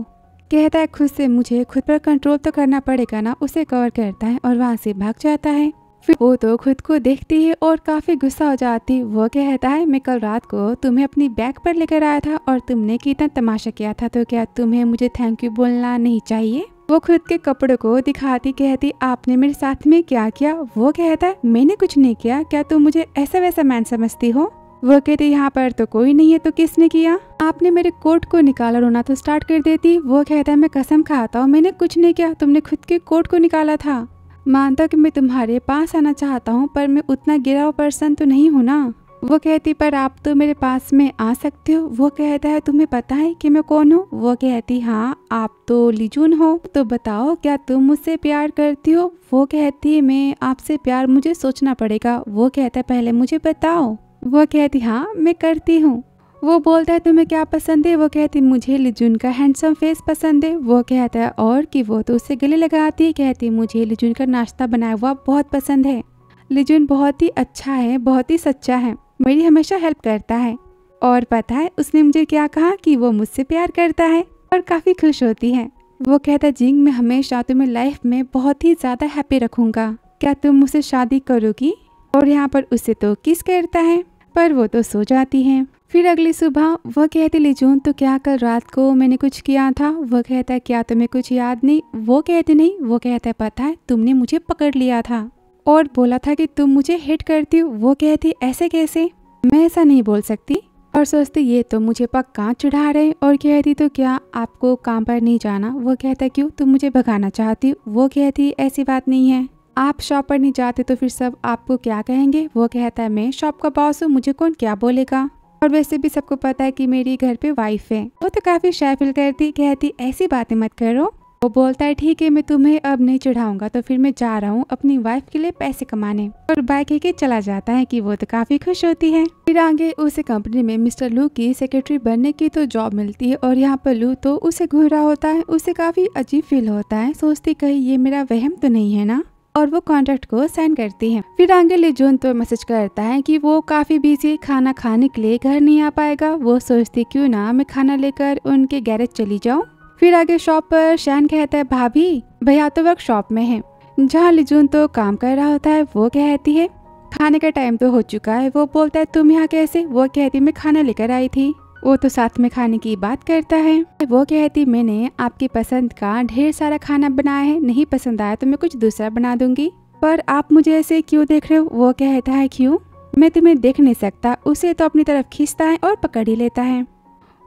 कहता है खुद से मुझे खुद पर कंट्रोल तो करना पड़ेगा ना। उसे कवर करता है और वहाँ से भाग जाता है। फिर वो तो खुद को देखती है और काफी गुस्सा हो जाती। वो कहता है मैं कल रात को तुम्हें अपनी बैग पर लेकर आया था और तुमने कितना तमाशा किया था, तो क्या तुम्हें मुझे थैंक यू बोलना नहीं चाहिए। वो खुद के कपड़ों को दिखाती, कहती आपने मेरे साथ में क्या किया। वो कहता है मैंने कुछ नहीं किया, क्या तुम मुझे ऐसा वैसा मैन समझती हो। वो कहती यहाँ पर तो कोई नहीं है तो किसने किया। आपने मेरे कोट को निकाला, रोना तो स्टार्ट कर देती। वो कहता है मैं कसम खाता हूँ मैंने कुछ नहीं किया, तुमने खुद के कोट को निकाला था। मानता कि मैं तुम्हारे पास आना चाहता हूँ पर मैं उतना गिरा हुआ पर्सन तो नहीं हूँ ना। वो कहती पर आप तो मेरे पास में आ सकते हो। वो कहता है तुम्हें पता है कि मैं कौन हूँ। वो कहती हाँ आप तो लिजुन हो, तो बताओ क्या तुम मुझसे प्यार करती हो। वो कहती है मैं आपसे प्यार मुझे सोचना पड़ेगा। वो कहता है पहले मुझे बताओ। वो कहती हाँ मैं करती हूँ। वो बोलता है तुम्हें क्या पसंद है? वो कहती मुझे लिजुन का हैंडसम फेस पसंद है। वो कहता है और कि वो तो उससे गले लगाती है, कहती मुझे लिजुन का नाश्ता बनाया हुआ बहुत पसंद है। लिजुन बहुत ही अच्छा है, बहुत ही सच्चा है, मेरी हमेशा हेल्प करता है। और पता है उसने मुझे क्या कहा कि वो मुझसे प्यार करता है और काफ़ी खुश होती है। वो कहता है जिंग मैं हमेशा तुम्हें लाइफ में बहुत ही ज़्यादा हैप्पी रखूँगा, क्या तुम मुझसे शादी करोगी? और यहाँ पर उसे तो किस करता है पर वो तो सो जाती है। फिर अगली सुबह वो कहती लिजुन तो क्या कल रात को मैंने कुछ किया था? वो कहता है क्या तुम्हें कुछ याद नहीं? वो कहती नहीं। वो कहता है पता है तुमने मुझे पकड़ लिया था और बोला था कि तुम मुझे हिट करती हो। वो कहती ऐसे कैसे, मैं ऐसा नहीं बोल सकती। और सोचती ये तो मुझे पक्का चिढ़ा रहे। और कहती तो क्या आपको काम पर नहीं जाना? वो कहता क्यों, तुम मुझे भगाना चाहती हो? वो कहती ऐसी बात नहीं है, आप शॉप पर नहीं जाते तो फिर सब आपको क्या कहेंगे? वो कहता है मैं शॉप का बॉस हूँ, मुझे कौन क्या बोलेगा, और वैसे भी सबको पता है कि मेरी घर पे वाइफ है। वो तो काफी शाय फील करती, कहती ऐसी बातें मत करो। वो बोलता है ठीक है मैं तुम्हें अब नहीं चढ़ाऊंगा, तो फिर मैं जा रहा हूँ अपनी वाइफ के लिए पैसे कमाने। और बाय कह के चला जाता है कि वो तो काफी खुश होती है। फिर आगे उसे कंपनी में मिस्टर लू की सेक्रेटरी बनने की तो जॉब मिलती है और यहाँ पर लू तो उसे घूर रहा होता है। उसे काफी अजीब फील होता है, सोचती कहीं ये मेरा वहम तो नहीं है ना, और वो कॉन्ट्रैक्ट को साइन करती है। फिर आगे लिजुन तो मैसेज करता है कि वो काफी बिजी, खाना खाने के लिए घर नहीं आ पाएगा। वो सोचती क्यों ना मैं खाना लेकर उनके गैरेज चली जाऊं। फिर आगे शॉप पर शैन कहता है भाभी भैया तो वर्कशॉप में है, जहाँ लिजुन तो काम कर रहा होता है। वो कहती है खाने का टाइम तो हो चुका है। वो बोलता है तुम यहाँ कैसे? वो कहती मैं खाना लेकर आई थी। वो तो साथ में खाने की बात करता है। वो कहती मैंने आपकी पसंद का ढेर सारा खाना बनाया है, नहीं पसंद आया तो मैं कुछ दूसरा बना दूंगी, पर आप मुझे ऐसे क्यों देख रहे हो? वो कहता है क्यों, मैं तुम्हें देख नहीं सकता। उसे तो अपनी तरफ खींचता है और पकड़ ही लेता है।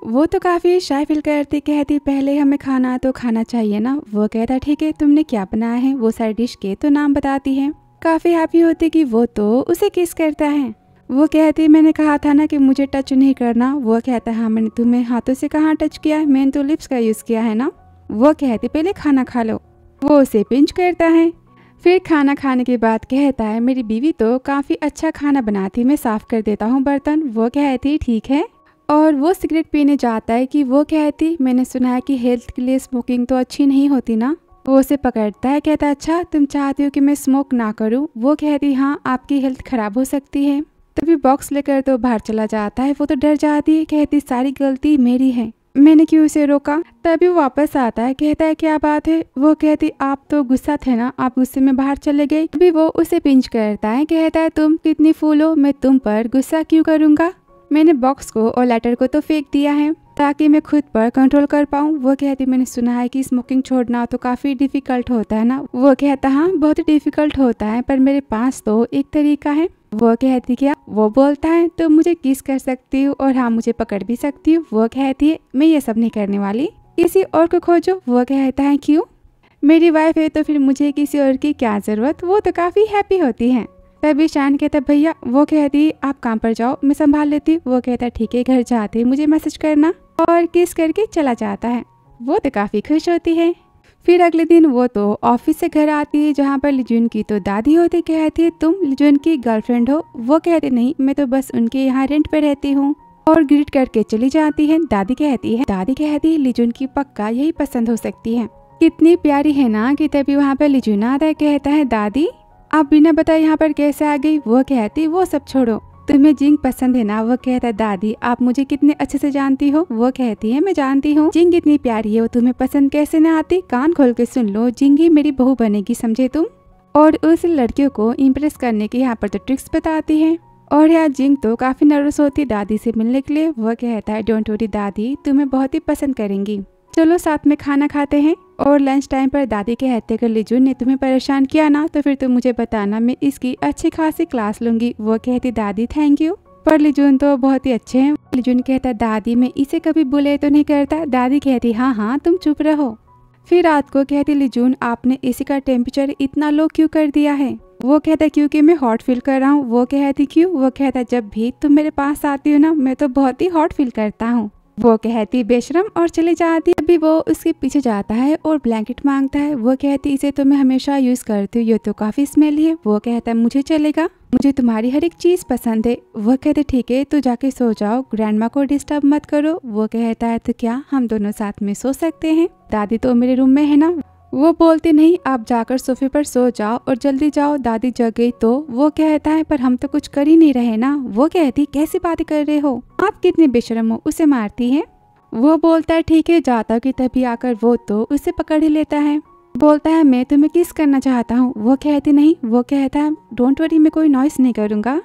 वो तो काफी शाय फील करती, कहती पहले हमें खाना तो खाना चाहिए ना। वो कहता ठीक है तुमने क्या बनाया है? वो सारी डिश के तो नाम बताती है। काफी हैप्पी होती कि वो तो उसे किस करता है। वो कहती मैंने कहा था ना कि मुझे टच नहीं करना। वो कहता हाँ मैंने तुम्हें हाथों से कहाँ टच किया है, मैंने तो लिप्स का यूज किया है ना। वो कहती पहले खाना खा लो। वो उसे पिंच करता है। फिर खाना खाने के बाद कहता है मेरी बीवी तो काफी अच्छा खाना बनाती, मैं साफ कर देता हूँ बर्तन। वो कहती ठीक है। और वो सिगरेट पीने जाता है कि वो कहती मैंने सुना है कि हेल्थ के लिए स्मोकिंग तो अच्छी नहीं होती ना। वो उसे पकड़ता है, कहता अच्छा तुम चाहती हो कि मैं स्मोक ना करूं? वो कहती हाँ आपकी हेल्थ खराब हो सकती है। तभी बॉक्स लेकर तो बाहर चला जाता है। वो तो डर जाती है, कहती सारी गलती मेरी है, मैंने क्यों उसे रोका। तभी वो वापस आता है, कहता है क्या बात है। वो कहती आप तो गुस्सा थे ना, आप गुस्से में बाहर चले गए। तभी वो उसे पिंच करता है, कहता है तुम कितनी फूल हो, मैं तुम पर गुस्सा क्यों करूंगा, मैंने बॉक्स को और लेटर को तो फेंक दिया है ताकि मैं खुद पर कंट्रोल कर पाऊँ। वो कहती मैंने सुना है कि स्मोकिंग छोड़ना तो काफी डिफिकल्ट होता है ना। वो कहता हाँ बहुत डिफिकल्ट होता है, पर मेरे पास तो एक तरीका है। वो कहती क्या? वो बोलता है तो मुझे किस कर सकती हूँ और हाँ मुझे पकड़ भी सकती हूँ। वो कहती है मैं ये सब नहीं करने वाली, किसी और को खोजो। वो कहता है क्यों, मेरी वाइफ है तो फिर मुझे किसी और की क्या जरूरत। वो तो काफी हैप्पी होती है। तभी शान कहता भैया। वो कहती आप काम पर जाओ मैं संभाल लेती हूँ। वो कहता ठीक है घर जाते मुझे मैसेज करना, और किस करके चला जाता है। वो तो काफी खुश होती है। फिर अगले दिन वो तो ऑफिस से घर आती है, जहाँ पर लिजुन की तो दादी होती, कहती है तुम लिजुन की गर्लफ्रेंड हो। वो कहती नहीं मैं तो बस उनके यहाँ रेंट पे रहती हूँ, और ग्रीट करके चली जाती है। दादी कहती है लिजुन की पक्का यही पसंद हो सकती है, कितनी प्यारी है ना। कि तभी वहाँ पर लिजुन आता है, कहता है दादी आप बिना बताए यहाँ पर कैसे आ गई। वो कहती वो सब छोड़ो, तुम्हें जिंग पसंद है ना। वो कहता है दादी आप मुझे कितने अच्छे से जानती हो। वो कहती है मैं जानती हूँ, जिंग इतनी प्यारी है, वो तुम्हें पसंद कैसे न आती। कान खोल के सुन लो, जिंग ही मेरी बहू बनेगी, समझे तुम। और उस लड़कियों को इम्प्रेस करने के यहाँ पर तो ट्रिक्स बताती है। और यार जिंग तो काफी नर्वस होती है दादी से मिलने के लिए। वो कहता है डोंट वरी दादी तुम्हें बहुत ही पसंद करेंगी, चलो साथ में खाना खाते हैं। और लंच टाइम पर दादी कहते अगर लिजुन ने तुम्हें परेशान किया ना तो फिर तुम मुझे बताना, मैं इसकी अच्छी खासी क्लास लूंगी। वो कहती दादी थैंक यू, पर लिजुन तो बहुत ही अच्छे हैं। लिजुन कहता दादी मैं इसे कभी बुले तो नहीं करता। दादी कहती हाँ तुम चुप रहो। फिर रात को कहती लिजुन आपने एसी का टेम्परेचर इतना लो क्यों कर दिया है। वो कहता क्योंकि मैं हॉट फील कर रहा हूँ। वो कहती क्यों। वो कहता जब भी तुम मेरे पास आती हो ना मैं तो बहुत ही हॉट फील करता हूँ। वो कहती बेशरम, और चली जाती। अभी वो उसके पीछे जाता है और ब्लैंकेट मांगता है। वो कहती इसे तो मैं हमेशा यूज करती हूँ, ये तो काफी स्मेली है। वो कहता है मुझे चलेगा। मुझे तुम्हारी हर एक चीज पसंद है। वो कहते ठीक है तो जाके सो जाओ, ग्रैंडमा को डिस्टर्ब मत करो। वो कहता है तो क्या हम दोनों साथ में सो सकते हैं? दादी तो मेरे रूम में है ना। वो बोलती नहीं, आप जाकर सोफे पर सो जाओ और जल्दी जाओ, दादी जग गई तो। वो कहता है पर हम तो कुछ कर ही नहीं रहे ना। वो कहती कैसी बातें कर रहे हो, आप कितने बेशरम हो, उसे मारती है। वो बोलता है ठीक है जाता कि तभी आकर वो तो उसे पकड़ ही लेता है। बोलता है मैं तुम्हें किस करना चाहता हूँ। वो कहती नहीं। वो कहता है डोंट वरी मैं कोई नॉइस नहीं करूँगा।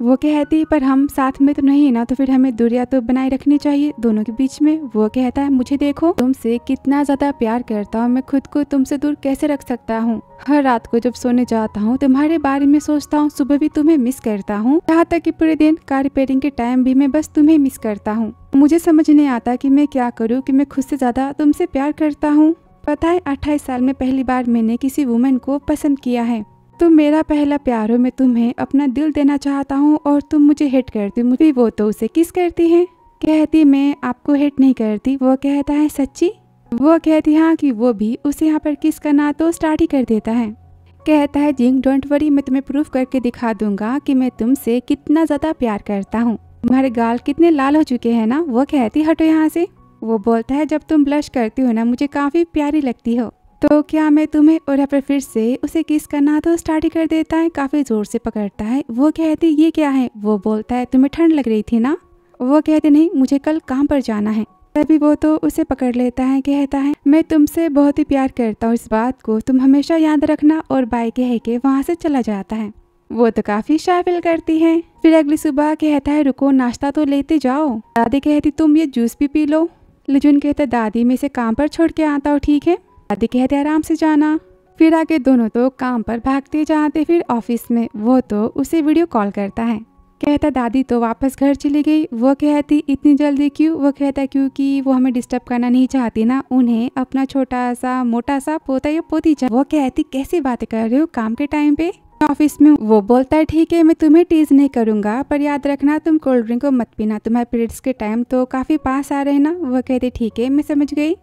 वो कहती पर हम साथ में तो नहीं ना, तो फिर हमें दूरियां तो बनाए रखनी चाहिए दोनों के बीच में। वो कहता है मुझे देखो तुमसे कितना ज्यादा प्यार करता हूँ, मैं खुद को तुमसे दूर कैसे रख सकता हूँ। हर रात को जब सोने जाता हूँ तुम्हारे बारे में सोचता हूँ, सुबह भी तुम्हें मिस करता हूँ, यहाँ तक कि पूरे दिन कार रिपेयरिंग के टाइम भी मैं बस तुम्हें मिस करता हूँ। मुझे समझ नहीं आता कि मैं क्या करूँ कि मैं खुद से ज्यादा तुमसे प्यार करता हूँ। पता है 28 साल में पहली बार मैंने किसी वुमेन को पसंद किया है। तुम मेरा पहला प्यार हो, मैं तुम्हें अपना दिल देना चाहता हूँ और तुम मुझे हिट करती हो। मुझे वो तो उसे किस करती है। कहती मैं आपको हिट नहीं करती। वो कहता है सच्ची। वो कहती हाँ कि वो भी उसे यहाँ पर किस करना तो स्टार्ट ही कर देता है। कहता है जिंग डोंट वरी मैं तुम्हें प्रूफ करके दिखा दूंगा कि मैं तुमसे कितना ज्यादा प्यार करता हूँ। तुम्हारे गाल कितने लाल हो चुके हैं ना। वो कहती हटो यहाँ से। वो बोलता है जब तुम ब्लश करती हो ना मुझे काफी प्यारी लगती हो, तो क्या मैं तुम्हें। और यहाँ पर फिर से उसे किस करना तो स्टार्ट ही कर देता है, काफी जोर से पकड़ता है। वो कहती ये क्या है। वो बोलता है तुम्हें ठंड लग रही थी ना। वो कहते नहीं मुझे कल काम पर जाना है। तभी वो तो उसे पकड़ लेता है। कहता है मैं तुमसे बहुत ही प्यार करता हूँ, इस बात को तुम हमेशा याद रखना। और बाय कह के वहाँ से चला जाता है। वो तो काफी शाय फील करती है। फिर अगली सुबह कहता है रुको नाश्ता तो लेते जाओ। दादी कहती तुम ये जूस भी पी लो। लिजुन कहता दादी मैं इसे काम पर छोड़ के आता हूँ ठीक है। दादी कहते आराम से जाना। फिर आगे दोनों तो काम पर भागते जाते। फिर ऑफिस में वो तो उसे वीडियो कॉल करता है। कहता दादी तो वापस घर चली गई। वो कहती इतनी जल्दी क्यों। वो कहता क्योंकि वो हमें डिस्टर्ब करना नहीं चाहती ना, उन्हें अपना छोटा सा मोटा सा पोता या पोती चाहिए। वो कहती कैसी बातें कर रहे हो काम के टाइम पे ऑफिस में। वो बोलता है ठीक है मैं तुम्हें टीज नहीं करूंगा, पर याद रखना तुम कोल्ड ड्रिंक को मत पीना, तुम्हारे पीरियड्स के टाइम तो काफी पास आ रहे हैं ना। वो कहती ठीक है मैं समझ गई।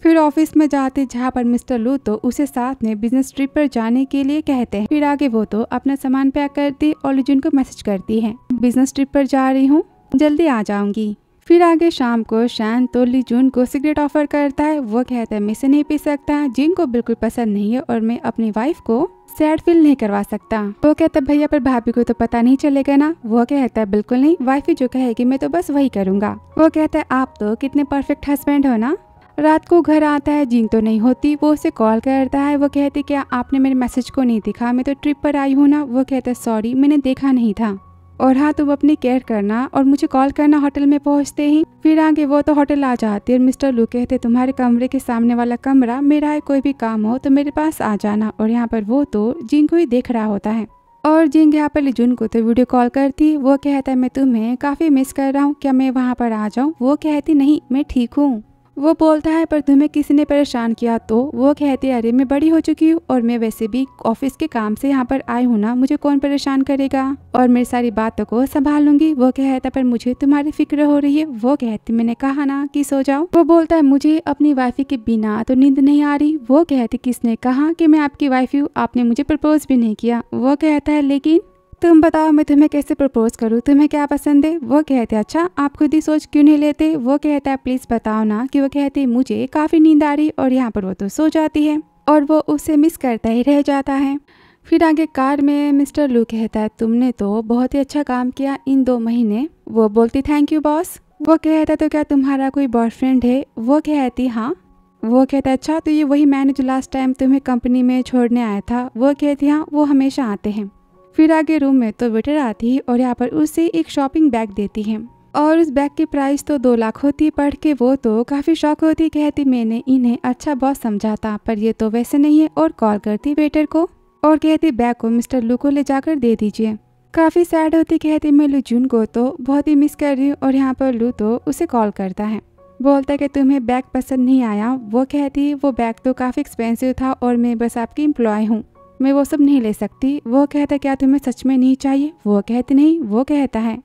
फिर ऑफिस में जाते जहाँ पर मिस्टर लू तो उसे साथ में बिजनेस ट्रिप पर जाने के लिए कहते हैं। फिर आगे वो तो अपना सामान पैक करती और लिजुन को मैसेज करती है बिजनेस ट्रिप पर जा रही हूँ, जल्दी आ जाऊंगी। फिर आगे शाम को शैन तो लिजुन को सिगरेट ऑफर करता है। वो कहता है मैं इसे नहीं पी सकता, जिन को बिल्कुल पसंद नहीं है और मैं अपनी वाइफ को सैड फील नहीं करवा सकता। वो कहता है भैया पर भाभी को तो पता नहीं चलेगा ना। वो कहता है बिल्कुल नहीं, वाइफ ही जो कहेगी मैं तो बस वही करूंगा। वो कहता है आप तो कितने परफेक्ट हस्बैंड हो ना। रात को घर आता है, जिंग तो नहीं होती। वो उसे कॉल करता है। वो कहती क्या आपने मेरे मैसेज को नहीं देखा, मैं तो ट्रिप पर आई हूँ ना। वो कहता है सॉरी मैंने देखा नहीं था, और हाँ तुम अपनी केयर करना और मुझे कॉल करना होटल में पहुँचते ही। फिर आगे वो तो होटल आ जाती है और मिस्टर लू कहते तुम्हारे कमरे के सामने वाला कमरा मेरा है, कोई भी काम हो तो मेरे पास आ जाना। और यहाँ पर वो तो जिंग को ही देख रहा होता है और जिंग यहाँ पर लिजुन को तो वीडियो कॉल करती। वो कहता है मैं तुम्हें काफी मिस कर रहा हूँ, क्या मैं वहाँ पर आ जाऊँ। वो कहती नहीं मैं ठीक हूँ। वो बोलता है पर तुम्हें किसी ने परेशान किया तो। वो कहती है अरे मैं बड़ी हो चुकी हूँ और मैं वैसे भी ऑफिस के काम से यहाँ पर आई हूँ ना, मुझे कौन परेशान करेगा और मेरी सारी बातों को संभाल लूंगी। वो कहता पर मुझे तुम्हारी फिक्र हो रही है। वो कहती मैंने कहा ना कि सो जाओ। वो बोलता है मुझे अपनी वाइफी के बिना तो नींद नहीं आ रही। वो कहती किसने कहा कि मैं आपकी वाइफ हूँ, आपने मुझे प्रपोज भी नहीं किया। वो कहता है लेकिन तुम बताओ मैं तुम्हें कैसे प्रपोज करूँ, तुम्हें क्या पसंद है। वो कहते अच्छा आप खुद ही सोच क्यों नहीं लेते। वो कहता है प्लीज बताओ ना कि। वो कहते मुझे काफी नींद आ रही। और यहाँ पर वो तो सो जाती है और वो उसे मिस करता ही रह जाता है। फिर आगे कार में मिस्टर लू कहता है तुमने तो बहुत ही अच्छा काम किया इन 2 महीने। वो बोलती थैंक यू बॉस। वो कहता तो क्या तुम्हारा कोई बॉयफ्रेंड है। वो कहती हाँ। वो कहता है अच्छा तो ये वही मैंने जो लास्ट टाइम तुम्हें कंपनी में छोड़ने आया था। वो कहती हाँ वो हमेशा आते हैं। फिर आगे रूम में तो वेटर आती है और यहाँ पर उसे एक शॉपिंग बैग देती है और उस बैग की प्राइस तो 2 लाख होती। पढ़ के वो तो काफी शॉक होती। कहती मैंने इन्हें अच्छा बॉस समझा था पर ये तो वैसे नहीं है। और कॉल करती वेटर को और कहती बैग को मिस्टर लू को ले जाकर दे दीजिए। काफी सैड होती। कहती मैं लिजुन को तो बहुत ही मिस कर रही हूँ। और यहाँ पर लू तो उसे कॉल करता है, बोलता है कि तुम्हें बैग पसंद नहीं आया। वो कहती वो बैग तो काफी एक्सपेंसिव था और मैं बस आपकी एम्प्लॉय हूँ, मैं वो सब नहीं ले सकती। वो कहता क्या तुम्हें सच में नहीं चाहिए। वो कहती नहीं। वो कहता है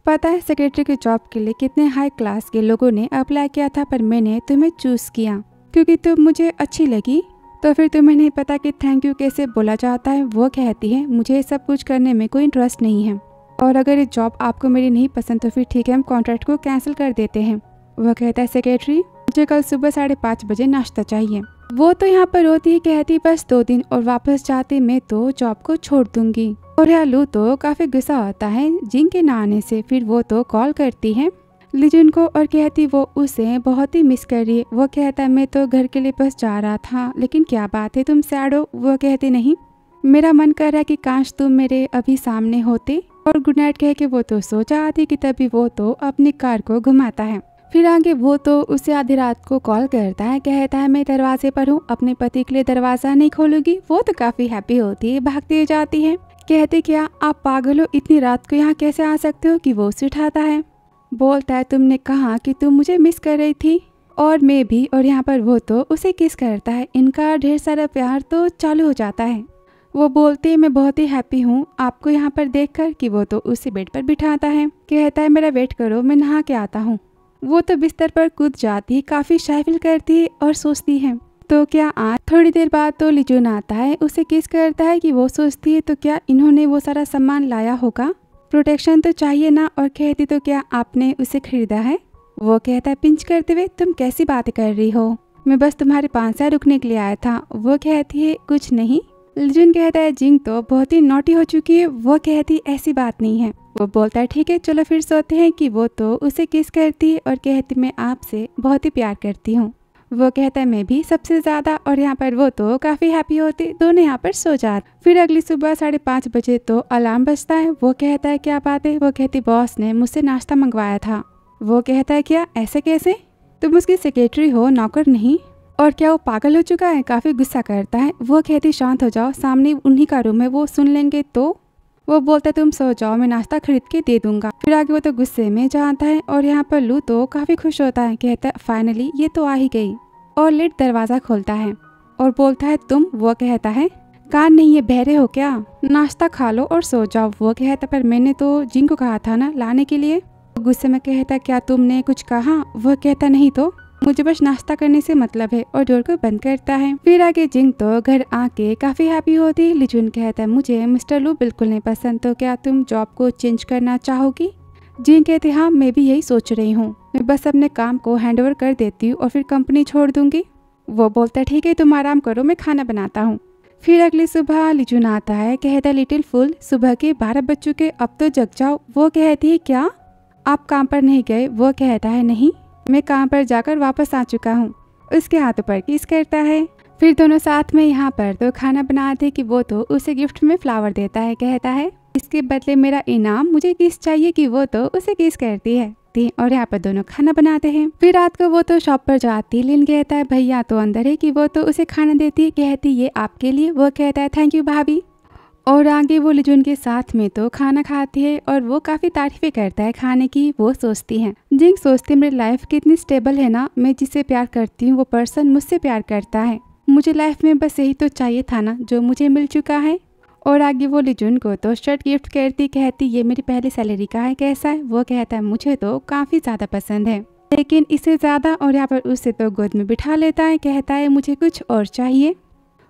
पता है सेक्रेटरी के जॉब के लिए कितने हाई क्लास के लोगों ने अप्लाई किया था, पर मैंने तुम्हें चूज किया क्योंकि तुम मुझे अच्छी लगी। तो फिर तुम्हें नहीं पता कि थैंक यू कैसे बोला जाता है। वो कहती है मुझे सब कुछ करने में कोई इंटरेस्ट नहीं है, और अगर ये जॉब आपको मेरी नहीं पसंद तो फिर ठीक है, हम कॉन्ट्रैक्ट को कैंसिल कर देते हैं। वो कहता है सेक्रेटरी मुझे कल सुबह 5:30 बजे नाश्ता चाहिए। वो तो यहाँ पर रोती है, कहती बस 2 दिन और वापस जाते मैं तो जॉब को छोड़ दूंगी। और यहाँ लू तो काफी गुस्सा होता है जिंग के ना आने से। फिर वो तो कॉल करती है लीजुन को और कहती वो उसे बहुत ही मिस कर रही है। वो कहता है मैं तो घर के लिए बस जा रहा था, लेकिन क्या बात है तुम सैड हो। वो कहती नहीं, मेरा मन कर रहा है कि काश तुम मेरे अभी सामने होते। और गुड नाइट कह के वो तो सो जाती कि तभी वो तो अपनी कार को घुमाता है। फिर आगे वो तो उसे आधी रात को कॉल करता है, कहता है मैं दरवाजे पर हूँ, अपने पति के लिए दरवाजा नहीं खोलूंगी। वो तो काफी हैप्पी होती है, भागती जाती है, कहती क्या आप पागल हो, इतनी रात को यहाँ कैसे आ सकते हो। कि वो उसे उठाता है, बोलता है तुमने कहा कि तुम मुझे मिस कर रही थी और मैं भी। और यहाँ पर वो तो उसे किस करता है। इनका ढेर सारा प्यार तो चालू हो जाता है। वो बोलते हैं मैं बहुत ही हैप्पी हूँ आपको यहाँ पर देखकर। कि वो तो उसे बेड पर बिठाता है, कहता है मेरा वेट करो मैं नहा के आता हूँ। वो तो बिस्तर पर कूद जाती है, काफी शाय फील करती है और सोचती है तो क्या आज। थोड़ी देर बाद तो लिजुन आता है, उसे किस करता है। कि वो सोचती है तो क्या इन्होंने वो सारा सामान लाया होगा, प्रोटेक्शन तो चाहिए ना। और कहती तो क्या आपने उसे खरीदा है। वो कहता है पिंच करते हुए तुम कैसी बातें कर रही हो, मैं बस तुम्हारे पास से रुकने के लिए आया था। वो कहती है कुछ नहीं। लिजुन कहता है जिंग तो बहुत ही नॉटी हो चुकी है। वो कहती ऐसी बात नहीं है। वो बोलता है ठीक है चलो फिर सोते हैं। कि वो तो उसे किस करती है और कहती मैं आपसे बहुत ही प्यार करती हूँ। वो कहता है मैं भी सबसे ज्यादा। और यहाँ पर वो तो काफी हैप्पी होती, दोनों यहाँ पर सो जाते। फिर अगली सुबह 5:30 बजे तो अलार्म बजता है। वो कहता है क्या बात है। वो कहती बॉस ने मुझसे नाश्ता मंगवाया था। वो कहता है क्या ऐसे कैसे, तुम उसकी सेक्रेटरी हो नौकर नहीं। और क्या वो पागल हो चुका है। काफी गुस्सा करता है। वो कहती शांत हो जाओ, सामने उन्हीं का रूम है, वो सुन लेंगे तो। वो बोलता है तुम सो जाओ मैं नाश्ता खरीद के दे दूंगा। फिर आगे वो तो गुस्से में जाता है। और यहाँ पर लू तो काफी खुश होता है, कहता है फाइनली ये तो आ ही गई। और लेट दरवाजा खोलता है और बोलता है तुम। वो कहता है कान नहीं है बहरे हो क्या, नाश्ता खा लो और सो जाओ। वो कहता पर मैंने तो जिंग को कहा था ना लाने के लिए। गुस्से में कहता क्या तुमने कुछ कहा। वो कहता नहीं तो मुझे बस नाश्ता करने से मतलब है। और डोर को बंद करता है। फिर आगे जिंग तो घर आके काफी हैप्पी होती है। लिजुन कहता है मुझे मिस्टर लू बिल्कुल नहीं पसंद, तो क्या तुम जॉब को चेंज करना चाहोगी। जिंग कहते हाँ मैं भी यही सोच रही हूँ, मैं बस अपने काम को हैंडओवर कर देती हूँ और फिर कंपनी छोड़ दूंगी। वो बोलता है ठीक है तुम आराम करो मैं खाना बनाता हूँ। फिर अगली सुबह लिजुन आता है, कहता है लिटिल फूल सुबह के 12 बज चुके, अब तो जग जाओ। वो कहती है क्या आप काम पर नहीं गए। वो कहता है नहीं मैं काम पर जाकर वापस आ चुका हूँ। उसके हाथों पर किस करता है। फिर दोनों साथ में यहाँ पर तो खाना बनाते। कि वो तो उसे गिफ्ट में फ्लावर देता है, कहता है इसके बदले मेरा इनाम मुझे किस चाहिए। कि वो तो उसे किस करती है। और यहाँ पर दोनों खाना बनाते हैं। फिर रात को वो तो शॉप पर जाती है। लिन कहता है भैया तो अंदर है। कि वो तो उसे खाना देती है, कहती ये आपके लिए। वो कहता है थैंक यू भाभी। और आगे वो लिजुन के साथ में तो खाना खाती है और वो काफी तारीफें करता है खाने की। वो सोचती है जिंग सोचती है मेरी लाइफ कितनी स्टेबल है ना, मैं जिसे प्यार करती हूँ वो पर्सन मुझसे प्यार करता है, मुझे लाइफ में बस यही तो चाहिए था ना जो मुझे मिल चुका है। और आगे वो लिजुन को तो शर्ट गिफ्ट करती, कहती ये मेरी पहली सैलरी का है, कैसा है। वो कहता है मुझे तो काफी ज्यादा पसंद है, लेकिन इससे ज्यादा। और यहाँ पर उसे तो गोद में बिठा लेता है, कहता है मुझे कुछ और चाहिए।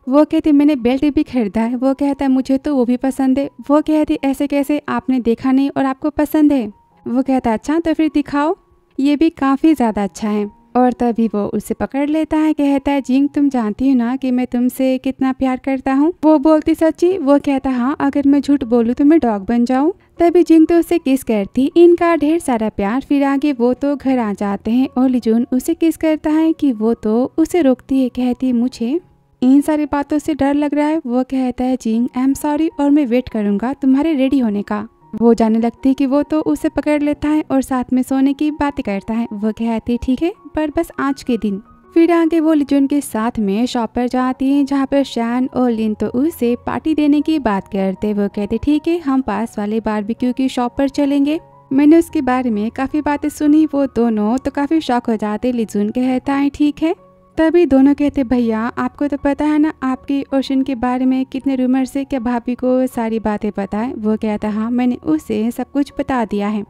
वो कहती मैंने बेल्ट भी खरीदा है। वो कहता है मुझे तो वो भी पसंद है। वो कहती ऐसे कैसे, आपने देखा नहीं और आपको पसंद है। वो कहता अच्छा तो फिर दिखाओ, ये भी काफी ज्यादा अच्छा है। और तभी वो उसे पकड़ लेता है, कहता है जिंग तुम जानती हो ना कि मैं तुमसे कितना प्यार करता हूँ। वो बोलती सच्ची। वो कहता हाँ अगर मैं झूठ बोलूँ तो मैं डॉग बन जाऊँ। तभी जिंग तो उसे किस करती, इनका ढेर सारा प्यार। फिर आगे वो तो घर आ जाते हैं और लिजुन उसे किस करता है। कि वो तो उसे रोकती है, कहती मुझे इन सारी बातों से डर लग रहा है। वो कहता है जिंग आई एम सॉरी और मैं वेट करूंगा तुम्हारे रेडी होने का। वो जाने लगती है। कि वो तो उसे पकड़ लेता है और साथ में सोने की बातें करता है। वो कहती ठीक है पर बस आज के दिन। फिर आगे वो लिजुन के साथ में शॉप पर जाती है जहाँ पर शैन और लिन तो उसे पार्टी देने की बात करते। वो कहते ठीक है हम पास वाले बारबेक्यू की शॉप पर चलेंगे, मैंने उसके बारे में काफी बातें सुनी। वो दोनों तो काफी शॉक हो जाते। लिजुन कहता है ठीक है। तभी दोनों कहते भैया आपको तो पता है ना आपकी ओशन के बारे में कितने रूमर से, क्या भाभी को सारी बातें पता है। वो कहता हाँ मैंने उसे सब कुछ बता दिया है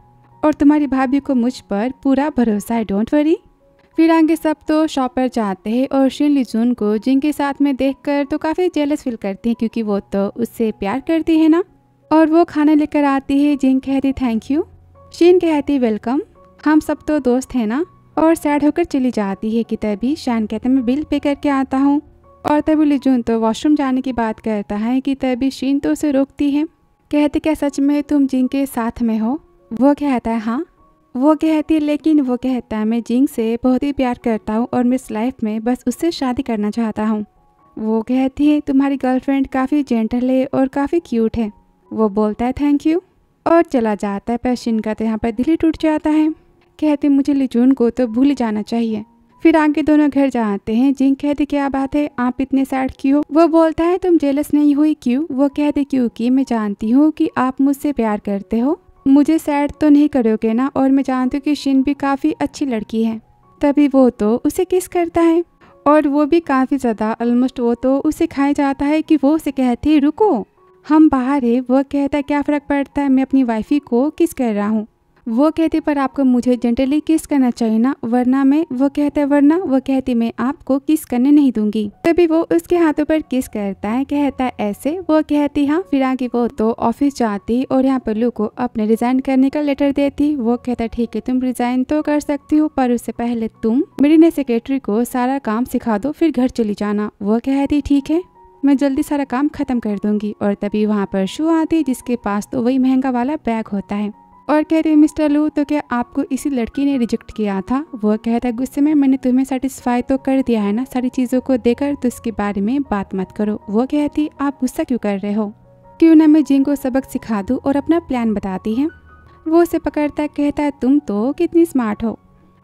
और तुम्हारी भाभी को मुझ पर पूरा भरोसा है, डोंट वरी। फिर आगे सब तो शॉप पर जाते हैं और शिन लीजून को जिंग के साथ में देखकर तो काफ़ी जेलस फील करती है क्योंकि वो तो उससे प्यार करती है ना। और वो खाना लेकर आती है। जिंग कहती थैंक यू, शिन कहती वेलकम, हम सब तो दोस्त हैं ना, और सैड होकर चली जाती है कि तभी शान कहते मैं बिल पे करके आता हूँ। और तभी लीजून तो वॉशरूम जाने की बात करता है कि तभी शिन तो उसे रोकती है। कहती क्या सच में तुम जिंग के साथ में हो? वो कहता है हाँ। वो कहती है लेकिन वो कहता है मैं जिंग से बहुत ही प्यार करता हूँ और मैं इस लाइफ में बस उससे शादी करना चाहता हूँ। वो कहती है तुम्हारी गर्लफ्रेंड काफ़ी जेंटल है और काफ़ी क्यूट है। वो बोलता है थैंक यू और चला जाता है। पर शिन का तो यहाँ पर दिल ही टूट जाता है। कहती मुझे लीजून को तो भूल जाना चाहिए। फिर आगे दोनों घर जाते हैं। जिंग कहती क्या बात है, आप इतने सैड क्यों? वो बोलता है तुम जेलस नहीं हुई क्यों? वो कहती क्योंकि मैं जानती हूँ कि आप मुझसे प्यार करते हो, मुझे सैड तो नहीं करोगे ना, और मैं जानती हूँ कि शिन भी काफ़ी अच्छी लड़की है। तभी वो तो उसे किस करता है और वो भी काफ़ी ज़्यादा, ऑलमोस्ट वो तो उसे खाया जाता है कि वो उसे कहती है रुको हम बाहर है। वो कहता है क्या फ़र्क पड़ता है, मैं अपनी वाइफी को किस कर रहा हूँ। वो कहती पर आपको मुझे जेंटली किस करना चाहिए ना, वरना मैं, वो कहता है वरना, वो कहती मैं आपको किस करने नहीं दूंगी। तभी वो उसके हाथों पर किस करता है, कहता है ऐसे। वो कहती हाँ। फिर आगे वो तो ऑफिस जाती और यहाँ पर लू को अपने रिजाइन करने का लेटर देती। वो कहता ठीक है तुम रिजाइन तो कर सकती हो, पर उससे पहले तुम मेरी नई सेक्रेटरी को सारा काम सिखा दो, फिर घर चली जाना। वो कहती ठीक है, मैं जल्दी सारा काम खत्म कर दूंगी। और तभी वहाँ पर शू आती जिसके पास तो वही महंगा वाला बैग होता है और कहते हैं मिस्टर लू तो क्या आपको इसी लड़की ने रिजेक्ट किया था? वो कहता है गुस्से में मैंने तुम्हें सेटिस्फाई तो कर दिया है ना सारी चीज़ों को देकर, तो इसके बारे में बात मत करो। वो कहती आप गुस्सा क्यों कर रहे हो, क्यों ना मैं जिंग को सबक सिखा दूँ और अपना प्लान बताती है। वो उसे पकड़ता है, कहता है तुम तो कितनी स्मार्ट हो।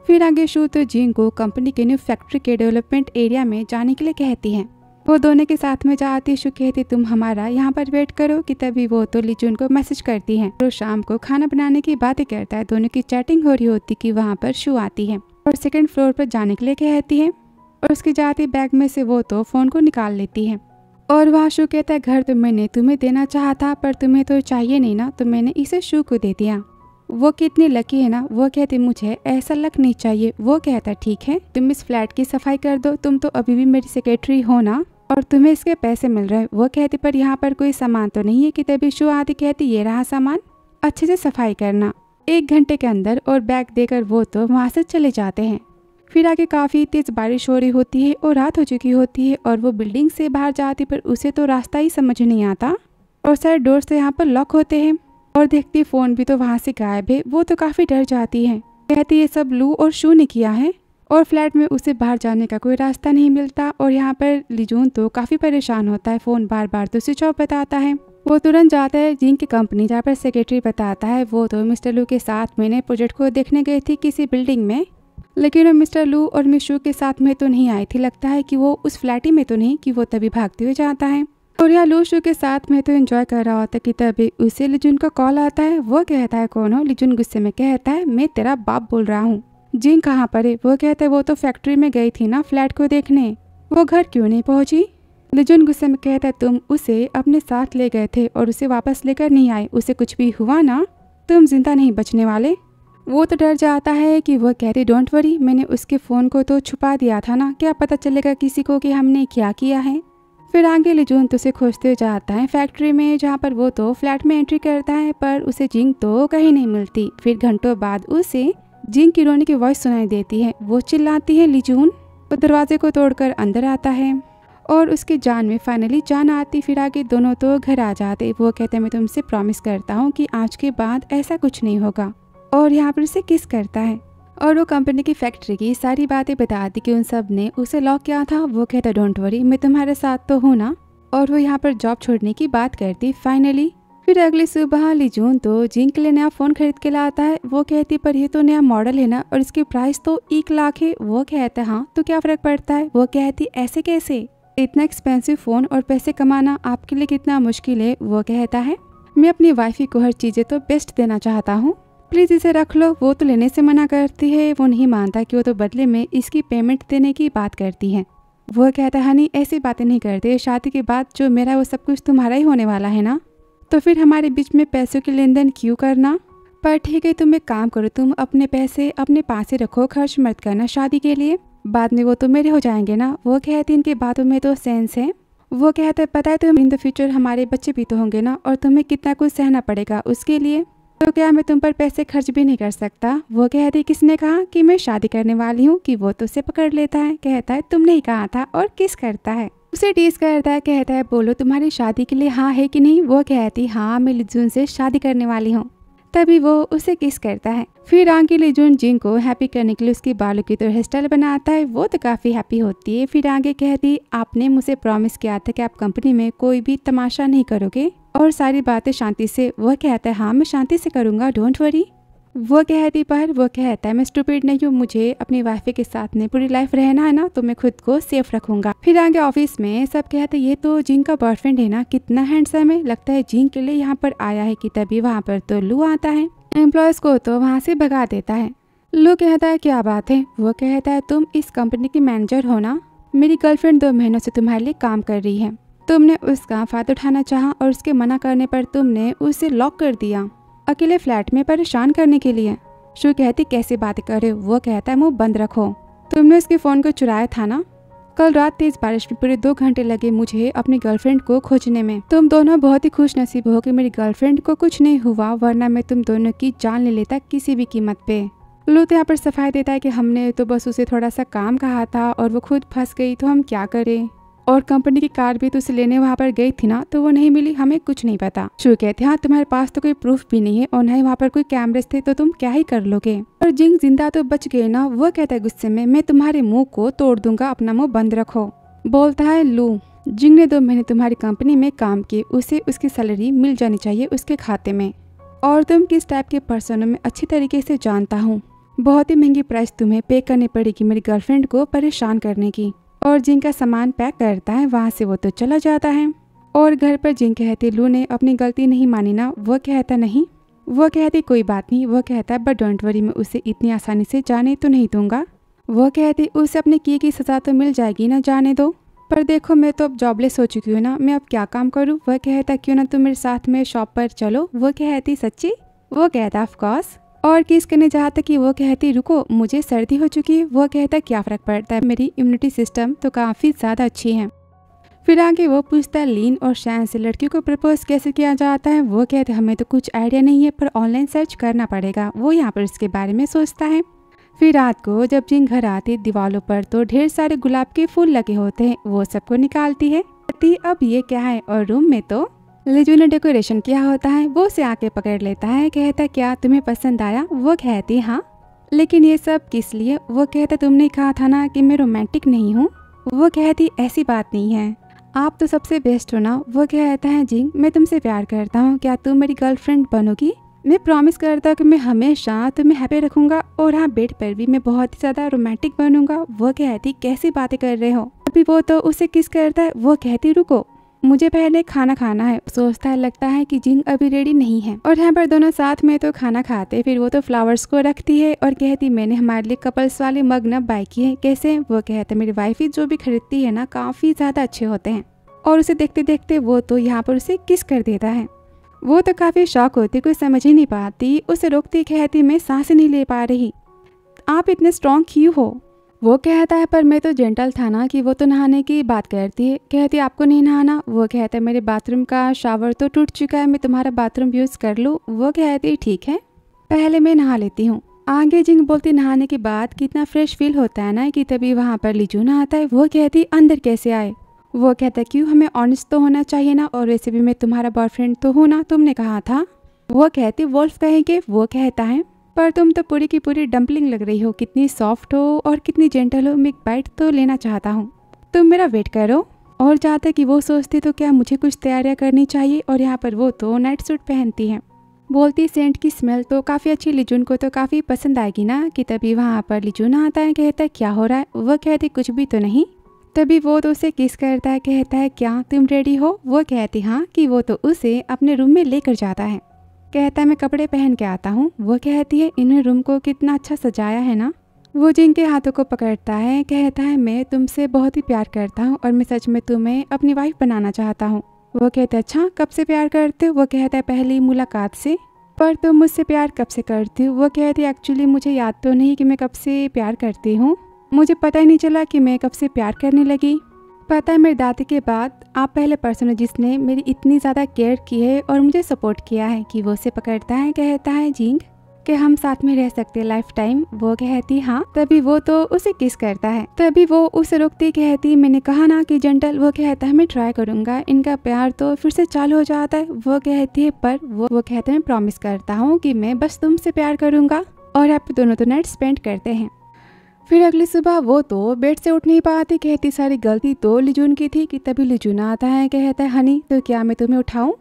फिर आगे शू तो जिंग को कंपनी के न्यू फैक्ट्री के डेवलपमेंट एरिया में जाने के लिए कहती है। वो दोनों के साथ में जाती। शू कहती तुम हमारा यहाँ पर वेट करो कि तभी वो तो लीजून को मैसेज करती है। वो शाम को खाना बनाने की बातें करता है। दोनों की चैटिंग हो रही होती कि वहाँ पर शू आती है और सेकंड फ्लोर पर जाने के लिए कहती है और उसकी जाती बैग में से वो तो फोन को निकाल लेती है। और वहाँ शू कहता है घर तो मैंने तुम्हें देना चाहा था पर तुम्हें तो चाहिए नहीं ना, तो मैंने इसे शू को दे दिया। वो कितनी लकी है ना। वो कहती मुझे ऐसा लक नहीं चाहिए। वो कहता ठीक है तुम इस फ्लैट की सफाई कर दो, तुम तो अभी भी मेरी सेक्रेटरी हो ना और तुम्हें इसके पैसे मिल रहे हैं। वो कहती पर यहाँ पर कोई सामान तो नहीं है कि तभी शू आती। कहती ये रहा सामान, अच्छे से सफाई करना 1 घंटे के अंदर, और बैग देकर वो तो वहाँ से चले जाते हैं। फिर आगे काफ़ी तेज बारिश हो रही होती है और रात हो चुकी होती है और वो बिल्डिंग से बाहर जाती पर उसे तो रास्ता ही समझ नहीं आता और सारे डोर से यहाँ पर लॉक होते हैं और देखती फ़ोन भी तो वहाँ से गायब है। वो तो काफ़ी डर जाती है। कहती ये सब लू और शू ने किया है और फ्लैट में उसे बाहर जाने का कोई रास्ता नहीं मिलता। और यहाँ पर लीजून तो काफ़ी परेशान होता है, फ़ोन बार बार तो स्विच ऑफ बताता है। वो तुरंत जाता है जिंग की कंपनी जहाँ पर सेक्रेटरी बताता है वो तो मिस्टर लू के साथ मैंने प्रोजेक्ट को देखने गई थी किसी बिल्डिंग में, लेकिन वो मिस्टर लू और मिस शू के साथ में तो नहीं आई थी। लगता है कि वो उस फ्लैट ही में तो नहीं, कि वो तभी भागते हुए जाता है और यहाँ लू शू के साथ में तो एंजॉय कर रहा होता है कि तभी उसे लीजून का कॉल आता है। वो कहता है कौन हो? लीजून गुस्से में कहता है मैं तेरा बाप बोल रहा हूँ। जिंग कहाँ पर है? वो कहता है वो तो फैक्ट्री में गई थी ना फ्लैट को देखने, वो घर क्यों नहीं पहुंची? लीजून गुस्से में कहता है तुम उसे अपने साथ ले गए थे और उसे वापस लेकर नहीं आए, उसे कुछ भी हुआ ना, तुम जिंदा नहीं बचने वाले। वो तो डर जाता है कि वो कहती डोंट वरी, मैंने उसके फ़ोन को तो छुपा दिया था ना, क्या पता चलेगा किसी को कि हमने क्या किया है। फिर आगे लीजून तो उसे खोजते जाता है फैक्ट्री में जहाँ पर वो तो फ्लैट में एंट्री करता है पर उसे जिंग तो कहीं नहीं मिलती। फिर घंटों बाद उसे जिंग की रोने की वॉइस सुनाई देती है। वो चिल्लाती है लीजून। वो दरवाजे को तोड़कर अंदर आता है और उसकी जान में फाइनली जान आती। फिर आगे दोनों तो घर आ जाते। वो कहते हैं मैं तुमसे प्रॉमिस करता हूँ कि आज के बाद ऐसा कुछ नहीं होगा, और यहाँ पर उसे किस करता है और वो कंपनी की फैक्ट्री की सारी बातें बताती कि उन सब ने उसे लॉक किया था। वो कहता डोंट वरी, मैं तुम्हारे साथ तो हूँ ना, और वो यहाँ पर जॉब छोड़ने की बात करती फाइनली। फिर अगली सुबह लीजून तो जिंग के लिए नया फ़ोन खरीद के लाता है। वो कहती पर ये तो नया मॉडल है ना और इसकी प्राइस तो 1 लाख है। वो कहता है हाँ तो क्या फ़र्क पड़ता है। वो कहती ऐसे कैसे, इतना एक्सपेंसिव फ़ोन और पैसे कमाना आपके लिए कितना मुश्किल है। वो कहता है मैं अपनी वाइफी को हर चीज़ें तो बेस्ट देना चाहता हूँ, प्लीज़ इसे रख लो। वो तो लेने से मना करती है। वो नहीं मानता कि वो तो बदले में इसकी पेमेंट देने की बात करती है। वो कहता है हनी ऐसी बातें नहीं करते, शादी के बाद जो मेरा वो सब कुछ तुम्हारा ही होने वाला है ना, तो फिर हमारे बीच में पैसों की लेन देन क्यों करना। पर ठीक है, तुम एक काम करो, तुम अपने पैसे अपने पास ही रखो, खर्च मत करना शादी के लिए, बाद में वो तो मेरे हो जाएंगे ना। वो कहती इनकी बातों में तो सेंस है। वो कहता है पता है तुम इन द फ्यूचर हमारे बच्चे भी तो होंगे ना, और तुम्हें कितना कुछ सहना पड़ेगा उसके लिए, तो क्या मैं तुम पर पैसे खर्च भी नहीं कर सकता। वो कहती किसने कहा कि मैं शादी करने वाली हूँ कि वो तो उसे पकड़ लेता है। कहता है तुमने ही कहा था, और किस करता है, उसे टीज करता है। कहता है बोलो तुम्हारी शादी के लिए हाँ है कि नहीं। वो कहती हाँ मैं लिजून से शादी करने वाली हूँ। तभी वो उसे किस करता है। फिर आगे लिजून जिंग को हैप्पी करने के लिए उसकी बालों की तो हेयर स्टाइल बनाता है। वो तो काफी हैप्पी होती है। फिर आगे कहती आपने मुझे प्रॉमिस किया था कि आप कंपनी में कोई भी तमाशा नहीं करोगे और सारी बातें शांति से। वो कहता है हाँ मैं शांति से करूंगा, डोंट वरी। वो कहती पर वो कहता है मैं स्टूपिड नहीं हूँ, मुझे अपनी वाइफ के साथ में पूरी लाइफ रहना है ना, तो मैं खुद को सेफ रखूंगा। फिर आगे ऑफिस में सब कहते ये तो जिंग का बॉयफ्रेंड है ना, कितना हैंडसम है, लगता है जिंग के लिए यहाँ पर आया है। कि तभी वहाँ पर तो लू आता है, एम्प्लॉयज को तो वहाँ से भगा देता है। लू कहता है क्या बात है। वो कहता है तुम इस कंपनी की मैनेजर हो ना, मेरी गर्लफ्रेंड 2 महीनों से तुम्हारे लिए काम कर रही है, तुमने उसका फायदा उठाना चाहा और उसके मना करने पर तुमने उसे लॉक कर दिया अकेले फ्लैट में परेशान करने के लिए। शू कहती कैसी बातें कर रहे हो। वो कहता है मुंह बंद रखो, तुमने उसके फोन को चुराया था ना। कल रात तेज बारिश में पूरे 2 घंटे लगे मुझे अपनी गर्लफ्रेंड को खोजने में। तुम दोनों बहुत ही खुश नसीब हो कि मेरी गर्लफ्रेंड को कुछ नहीं हुआ, वरना मैं तुम दोनों की जान ले लेता किसी भी कीमत पे। लू तो यहाँ पर सफाई देता है कि हमने तो बस उसे थोड़ा सा काम कहा था और वो खुद फंस गई, तो हम क्या करें, और कंपनी की कार भी तो उसे लेने वहाँ पर गई थी ना, तो वो नहीं मिली, हमें कुछ नहीं पता। शू कहते हाँ तुम्हारे पास तो कोई प्रूफ भी नहीं है और न ही वहाँ पर कोई कैमरेस थे, तो तुम क्या ही कर लोगे, और जिंग जिंदा तो बच गए ना। वो कहता है गुस्से में मैं तुम्हारे मुंह को तोड़ दूंगा, अपना मुंह बंद रखो। बोलता है लू जिंग ने 2 महीने तुम्हारी कंपनी में काम किए, उसे उसकी सैलरी मिल जानी चाहिए उसके खाते में, और तुम किस टाइप के पर्सन में अच्छी तरीके से जानता हूँ। बहुत ही महंगी प्राइस तुम्हें पे करनी पड़ेगी मेरी गर्लफ्रेंड को परेशान करने की। और जिंग का सामान पैक करता है, वहाँ से वो तो चला जाता है। और घर पर जिंग कहती लू ने अपनी गलती नहीं मानी ना। वो कहता नहीं। वो कहती कोई बात नहीं। वो कहता है बट डोंट वरी, मैं उसे इतनी आसानी से जाने तो नहीं दूंगा। वो कहती उसे अपने किए की सजा तो मिल जाएगी ना, जाने दो। पर देखो मैं तो अब जॉबलेस हो चुकी हूँ ना, मैं अब क्या काम करूँ। वह कहता क्यों ना तुम मेरे साथ में शॉप पर चलो। वो कहती सच्ची। वो कहता ऑफ कोर्स। और किस करने चाहता कि वो कहती रुको मुझे सर्दी हो चुकी है। वो कहता क्या फ़र्क पड़ता है, मेरी इम्यूनिटी सिस्टम तो काफ़ी ज़्यादा अच्छी है। फिर आगे वो पूछता है लीन और शैन से लड़कियों को प्रपोज कैसे किया जाता है। वो कहते हमें तो कुछ आइडिया नहीं है, पर ऑनलाइन सर्च करना पड़ेगा। वो यहाँ पर इसके बारे में सोचता है। फिर रात को जब जिंग घर आती, दीवारों पर तो ढेर सारे गुलाब के फूल लगे होते हैं। वो सबको निकालती है, अब ये क्या है, और रूम में तो लिजू ने डेकोरेशन किया होता है। वो उसे आके पकड़ लेता है, कहता क्या तुम्हें पसंद आया। वो कहती हाँ, लेकिन ये सब किस लिए। वो कहता तुमने कहा था ना कि मैं रोमांटिक नहीं हूँ। वो कहती ऐसी बात नहीं है, आप तो सबसे बेस्ट हो ना। वो कहता है जिंग मैं तुमसे प्यार करता हूँ, क्या तुम मेरी गर्लफ्रेंड बनोगी। मैं प्रॉमिस करता हूँ कि मैं हमेशा तुम्हें हैप्पी रखूंगा, और हाँ बेड पर भी मैं बहुत ही ज्यादा रोमांटिक बनूंगा। वो कहती कैसी बातें कर रहे हो। अभी वो तो उसे किस करता है। वो कहती रुको मुझे पहले खाना खाना है। सोचता है लगता है कि जिंग अभी रेडी नहीं है, और यहाँ पर दोनों साथ में तो खाना खाते। फिर वो तो फ्लावर्स को रखती है और कहती मैंने हमारे लिए कपल्स वाले मग न बाय किए हैं। कैसे। वो कहते मेरी वाइफ ही जो भी खरीदती है ना काफी ज्यादा अच्छे होते हैं। और उसे देखते देखते वो तो यहाँ पर उसे किस कर देता है। वो तो काफी शॉक होती, कोई समझ ही नहीं पाती। उसे रोकती कहती मैं सांस नहीं ले पा रही, आप इतने स्ट्रॉन्ग क्यों हो। वो कहता है पर मैं तो जेंटल था ना, कि वो तो नहाने की बात करती है। कहती आपको नहीं नहाना। वो कहता है मेरे बाथरूम का शावर तो टूट चुका है, मैं तुम्हारा बाथरूम यूज कर लूँ। वो कहती ठीक है, पहले मैं नहा लेती हूँ। आगे जिंग बोलती नहाने के बाद कितना फ्रेश फील होता है ना। कि तभी वहाँ पर लिजू ना आता है। वो कहती अंदर कैसे आए। वो कहता क्यों, हमें ऑनेस्ट तो होना चाहिए ना, और वैसे भी मैं तुम्हारा बॉयफ्रेंड तो हूँ ना, तुमने कहा था। वो कहती वोल्फ कहेंगे। वो कहता है पर तुम तो पूरी की पूरी डम्पलिंग लग रही हो, कितनी सॉफ्ट हो और कितनी जेंटल हो, मैं एक बाइट तो लेना चाहता हूँ, तुम मेरा वेट करो। और चाहता कि वो सोचती तो क्या मुझे कुछ तैयारियां करनी चाहिए, और यहाँ पर वो तो नाइट सूट पहनती है। बोलती सेंट की स्मेल तो काफ़ी अच्छी, लिजून को तो काफ़ी पसंद आएगी ना। कि तभी वहाँ पर लिजून आता है, कहता है क्या हो रहा है। वो कहती कुछ भी तो नहीं। तभी वो तो उसे किस करता है, कहता है क्या तुम रेडी हो। वो कहती हाँ। कि वो तो उसे अपने रूम में लेकर जाता है। कहता है मैं कपड़े पहन के आता हूँ। वो कहती है इन्हें रूम को कितना अच्छा सजाया है ना। वो जिंग के हाथों को पकड़ता है, कहता है मैं तुमसे बहुत ही प्यार करता हूँ और मैं सच में तुम्हें अपनी वाइफ बनाना चाहता हूँ। वो कहता है अच्छा कब से प्यार करते हो। वो कहता है पहली मुलाकात से। पर तुम मुझसे प्यार कब से करती हो? वो कहती एक्चुअली मुझे याद तो नहीं कि मैं कब से प्यार करती हूँ, मुझे पता ही नहीं चला कि मैं कब से प्यार करने लगी। पता है मेरी दादी के बाद आप पहले पर्सन हो जिसने मेरी इतनी ज़्यादा केयर की है और मुझे सपोर्ट किया है। कि वो उसे पकड़ता है, कहता है जिंग कि हम साथ में रह सकते हैं लाइफ टाइम। वो कहती हाँ। तभी वो तो उसे किस करता है। तभी वो उसे रोकती, कहती मैंने कहा ना कि जेंटल। वो कहता है मैं ट्राई करूंगा। इनका प्यार तो फिर से चालू हो जाता है। वो कहती है पर वो कहते हैं मैं प्रॉमिस करता हूँ कि मैं बस तुमसे प्यार करूंगा। और आप दोनों तो नाइट स्पेंड करते हैं। फिर अगली सुबह वो तो बेड से उठ नहीं पाती, कहती सारी गलती तो लिजून की थी। कि तभी लिजून आता है, कहता है हनी तो क्या मैं तुम्हें उठाऊं?